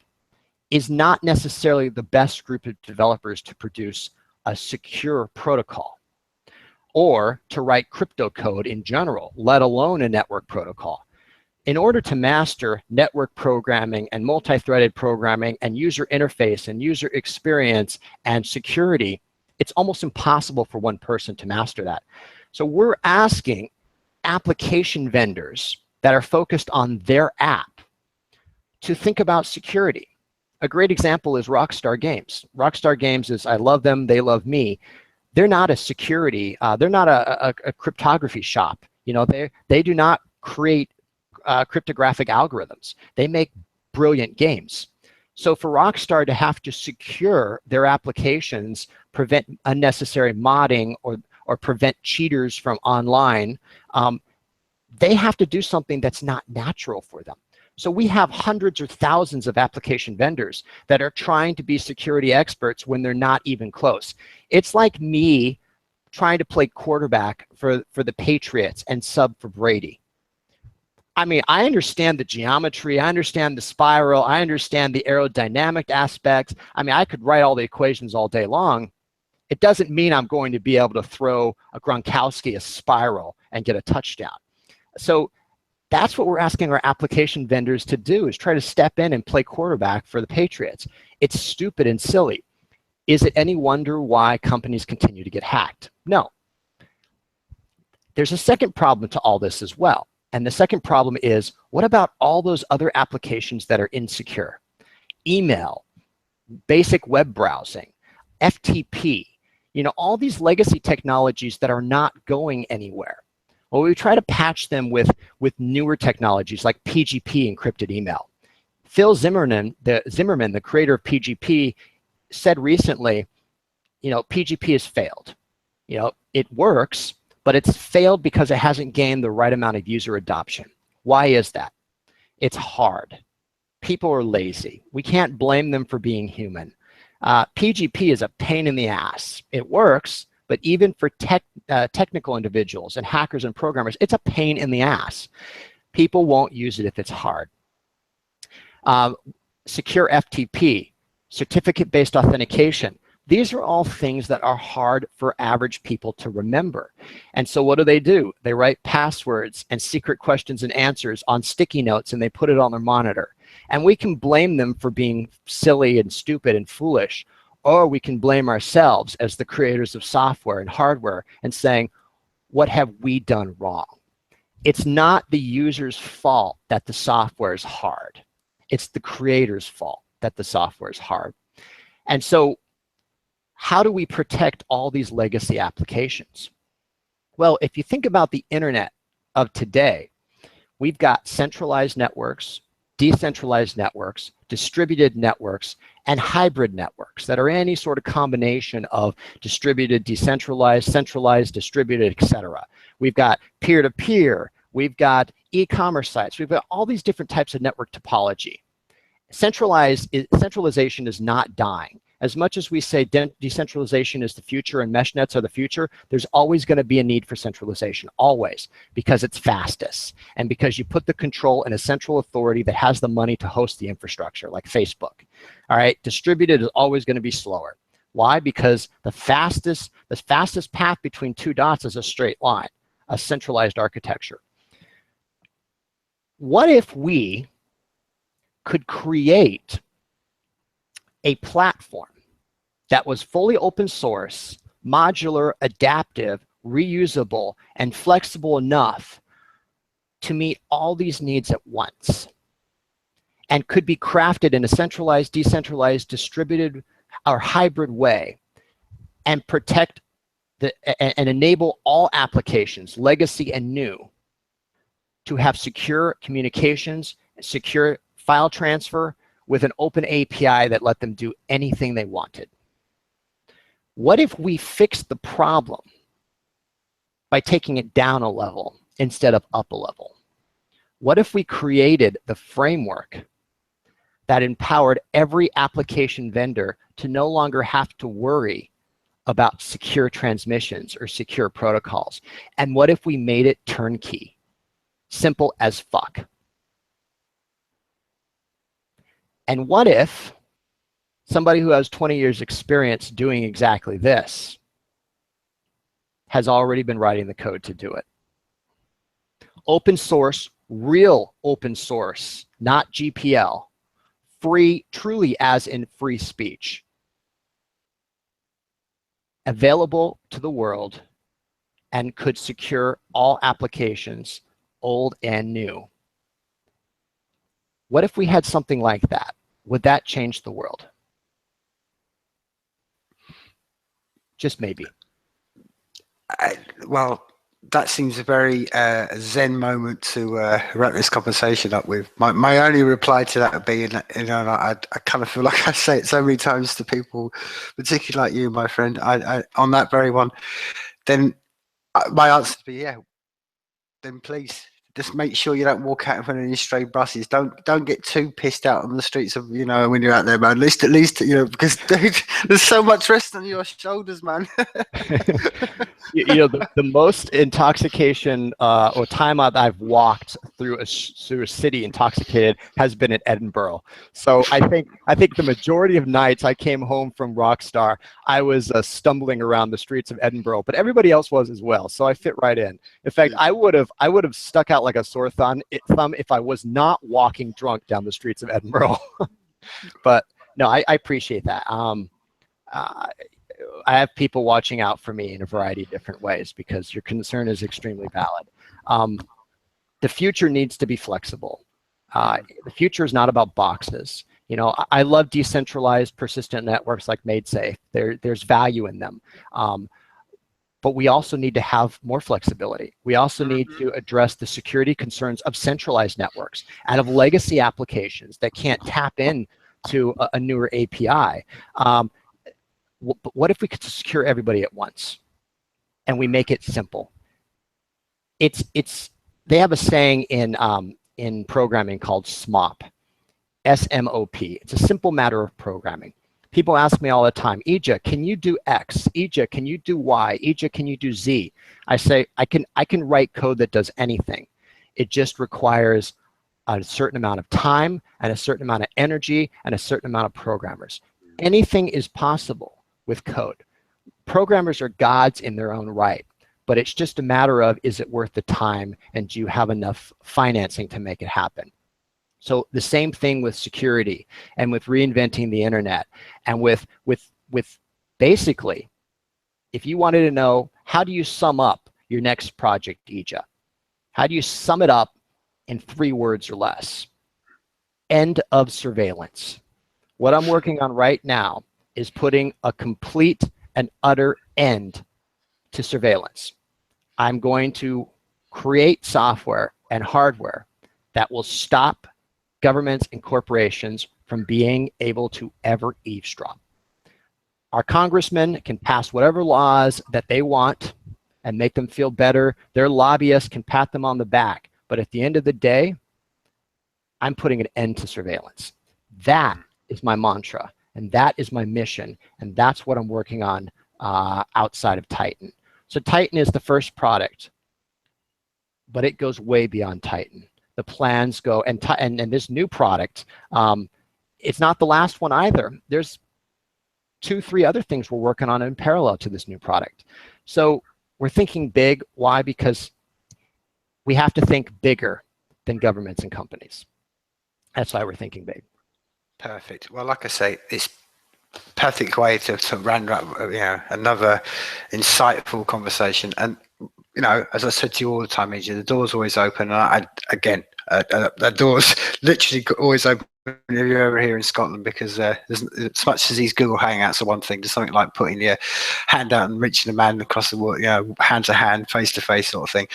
is not necessarily the best group of developers to produce a secure protocol or to write crypto code in general, let alone a network protocol. In order to master network programming and multi-threaded programming and user interface and user experience and security, it's almost impossible for one person to master that. So we're asking application vendors that are focused on their app to think about security. A great example is Rockstar Games. Rockstar Games is, I love them, they love me. They're not a security, they're not a cryptography shop. You know, they do not create cryptographic algorithms. They make brilliant games. So for Rockstar to have to secure their applications, prevent unnecessary modding or prevent cheaters from online, they have to do something that's not natural for them. So we have hundreds or thousands of application vendors that are trying to be security experts when they're not even close. It's like me trying to play quarterback for the Patriots and sub for Brady. I mean, I understand the geometry, I understand the spiral, I understand the aerodynamic aspects. I mean, I could write all the equations all day long. It doesn't mean I'm going to be able to throw a Gronkowski a spiral and get a touchdown. So that's what we're asking our application vendors to do, is try to step in and play quarterback for the Patriots. It's stupid and silly. Is it any wonder why companies continue to get hacked? No. There's a second problem to all this as well. And the second problem is, what about all those other applications that are insecure? Email, basic web browsing, FTP, You know, all these legacy technologies that are not going anywhere. Well, we try to patch them with newer technologies like PGP, encrypted email. Phil Zimmerman, the creator of PGP, said recently, you know, PGP has failed. You know, it works, but it's failed because it hasn't gained the right amount of user adoption. Why is that? It's hard. People are lazy. We can't blame them for being human. PGP is a pain in the ass. It works, but even for technical individuals and hackers and programmers, it's a pain in the ass. People won't use it if it's hard. Secure FTP, certificate-based authentication. These are all things that are hard for average people to remember. And so what do? They write passwords and secret questions and answers on sticky notes, and they put it on their monitor. And we can blame them for being silly and stupid and foolish, or we can blame ourselves as the creators of software and hardware and saying, what have we done wrong? It's not the user's fault that the software is hard. It's the creator's fault that the software is hard. And so how do we protect all these legacy applications? Well, if you think about the internet of today, we've got centralized networks, decentralized networks, distributed networks, and hybrid networks that are any sort of combination of distributed, decentralized, centralized, distributed, etc. We've got peer-to-peer, we've got e-commerce sites, we've got all these different types of network topology. Centralization is not dying. As much as we say decentralization is the future and mesh nets are the future, there's always going to be a need for centralization, always, because it's fastest and because you put the control in a central authority that has the money to host the infrastructure, like Facebook. All right, distributed is always going to be slower. Why? Because the fastest path between two dots is a straight line, a centralized architecture. What if we could create a platform that was fully open source, modular, adaptive, reusable, and flexible enough to meet all these needs at once, and could be crafted in a centralized, decentralized, distributed, or hybrid way, and protect and enable all applications, legacy and new, to have secure communications, secure file transfer, with an open API that let them do anything they wanted. What if we fixed the problem by taking it down a level instead of up a level? What if we created the framework that empowered every application vendor to no longer have to worry about secure transmissions or secure protocols? And what if we made it turnkey? Simple as fuck. And what if somebody who has 20 years experience doing exactly this has already been writing the code to do it? Open source, real open source, not GPL. Free, truly as in free speech. Available to the world and could secure all applications, old and new. What if we had something like that? Would that change the world? Just maybe. Well, that seems a very zen moment to wrap this conversation up with. My only reply to that would be, you know, I kind of feel like I say it so many times to people, particularly like you, my friend, I on that very one, then my answer would be, yeah, then please, just make sure you don't walk out in front of any stray buses. Don't get too pissed out on the streets of, you know, when you're out there, man. At least, you know, because dude, there's so much rest on your shoulders, man. You know, the most intoxication or time I've walked through a city intoxicated has been in Edinburgh. So I think the majority of nights I came home from Rockstar, I was stumbling around the streets of Edinburgh, but everybody else was as well. So I fit right in. In fact, I would have stuck out like a sore thumb if I was not walking drunk down the streets of Edinburgh. But no, I appreciate that. I have people watching out for me in a variety of different ways because your concern is extremely valid. The future needs to be flexible. The future is not about boxes. You know, I love decentralized persistent networks like MadeSafe. There's value in them. But we also need to have more flexibility. We also need to address the security concerns of centralized networks and of legacy applications that can't tap in to a newer API. What if we could secure everybody at once and we make it simple? They have a saying in programming called SMOP, S-M-O-P. It's a simple matter of programming. People ask me all the time, Eijah, can you do X? Eijah, can you do Y? Eijah, can you do Z? I say, I can write code that does anything. It just requires a certain amount of time and a certain amount of energy and a certain amount of programmers. Anything is possible with code. Programmers are gods in their own right, but it's just a matter of, is it worth the time and do you have enough financing to make it happen? So the same thing with security and with reinventing the internet and with basically, if you wanted to know, how do you sum up your next project, Eijah? How do you sum it up in 3 words or less? End of surveillance. What I'm working on right now is putting a complete and utter end to surveillance. I'm going to create software and hardware that will stop governments and corporations from being able to ever eavesdrop. Our congressmen can pass whatever laws that they want and make them feel better. Their lobbyists can pat them on the back. But at the end of the day, I'm putting an end to surveillance. That is my mantra, and that is my mission, and that's what I'm working on outside of Titan. So Titan is the first product, but it goes way beyond Titan. The plans go, and this new product, it's not the last one either. There's 2, 3 other things we're working on in parallel to this new product. So we're thinking big. Why? Because we have to think bigger than governments and companies. That's why we're thinking big. Perfect. Well, like I say, it's perfect way to round up, another insightful conversation. And as I said to you all the time, Eijah, the door's always open. And the door's literally always open if you're over here in Scotland, because there's, as much as these Google Hangouts are one thing, there's something like putting your hand out and reaching a man across the water, hand to hand, face to face sort of thing.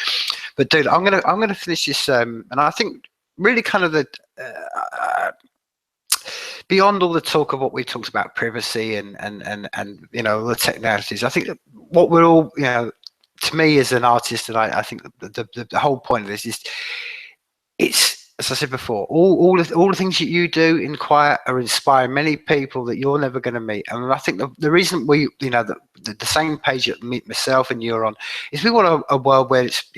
But dude, I'm gonna finish this, and I think really kind of the beyond all the talk of what we talked about, privacy and the technicalities, I think that what we're all, to me as an artist, and I think the whole point of this is, it's, as I said before, all the things that you do in quiet are inspiring many people that you're never going to meet. And I think the reason we, the same page that myself and you're on, is we want a world where it's,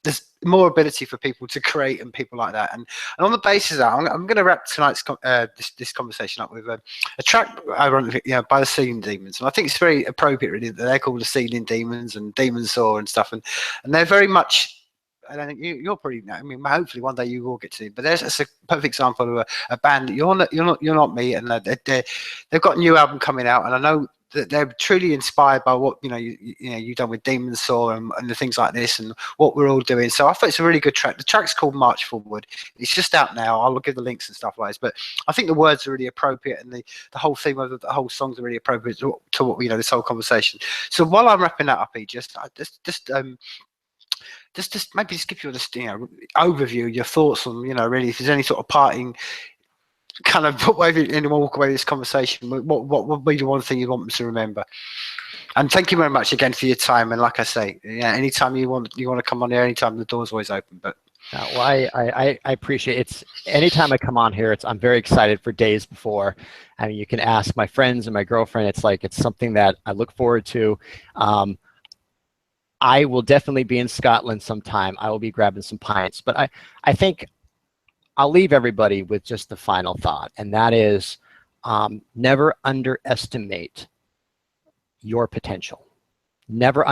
there's more ability for people to create and people like that. And on the basis of that, I'm going to wrap tonight's this conversation up with a track by the Ceiling Demons. And I think it's very appropriate, really, that they're called the Ceiling Demons and Demonsaw and stuff. And they're very much, I don't think you're pretty, hopefully one day you will get to, but that's a perfect example of a band that you're not me. And they've got a new album coming out. And I know that they're truly inspired by what you've done with Demonsaw and the things like this and what we're all doing. So I thought it's a really good track. The track's called March Forward. It's just out now. I'll give the links and stuff like this. But I think the words are really appropriate, and the whole theme of the whole songs are really appropriate to what this whole conversation. So while I'm wrapping that up, just maybe just give you this overview, your thoughts on really if there's any sort of parting kind of anyone walk away with this conversation, what would be the one thing you want them to remember? And thank you very much again for your time. And like I say, anytime you want to come on here, anytime, the door's always open. But well, I appreciate it. It's anytime I come on here, I'm very excited for days before. I mean, you can ask my friends and my girlfriend. It's something that I look forward to. I will definitely be in Scotland sometime. I will be grabbing some pints. But I think I'll leave everybody with just the final thought, and that is never underestimate your potential. Never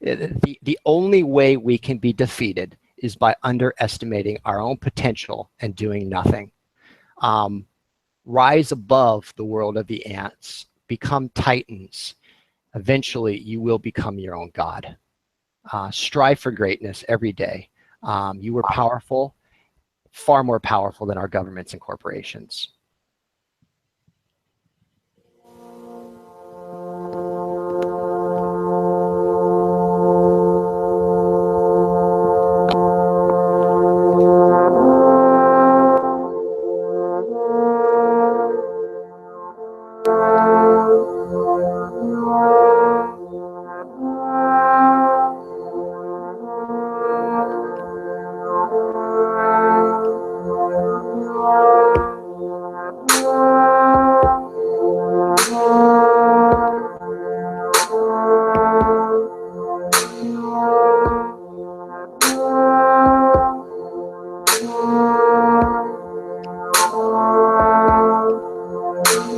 the only way we can be defeated is by underestimating our own potential and doing nothing. Rise above the world of the ants. Become titans. Eventually, you will become your own god. Strive for greatness every day. You are powerful, far more powerful than our governments and corporations.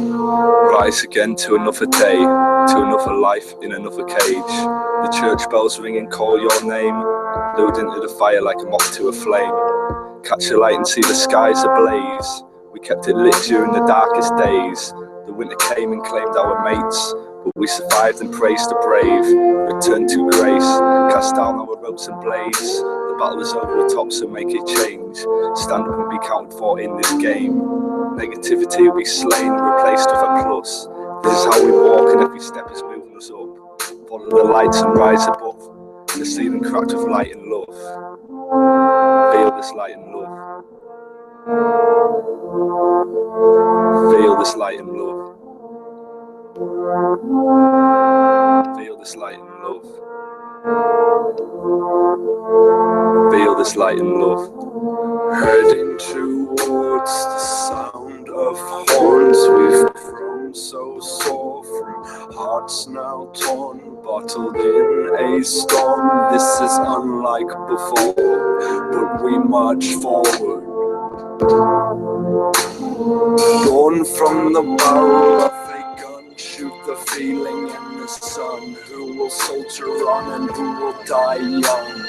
Rise again to another day, to another life in another cage. The church bells ring and call your name, lured into the fire like a moth to a flame. Catch a light and see the skies ablaze. We kept it lit during the darkest days. The winter came and claimed our mates, but we survived and praised the brave. Returned to grace, cast down our ropes and blades. The battle is over the top, so make it change. Stand up and be counted for in this game. Negativity will be slain and replaced with a plus. This is how we walk, and every step is moving us up. Follow the lights and rise above. The ceiling cracked with light and love. Feel this light and love. Feel this light and love. Feel this light and love. Feel this light and love. Heading towards the sound of horns. We've grown so sore from hearts now torn, bottled in a storm. This is unlike before, but we march forward. Born from the barrel of a gun, shoot the feeling in the sun. Who will soldier on and who will die young?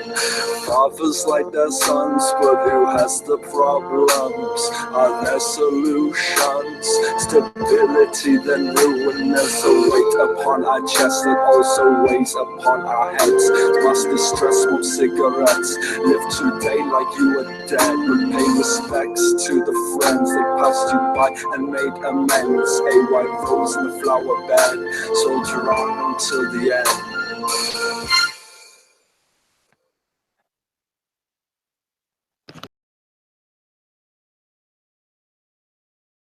Fathers like their sons, but who has the problems? Are there solutions? Stability then ruin. There's a weight upon our chest that also weighs upon our heads. Master stress, smoke cigarettes. Live today like you were dead, but pay respects to the friends that passed you by and made amends. A white rose in a flower bed, soldier on until the end.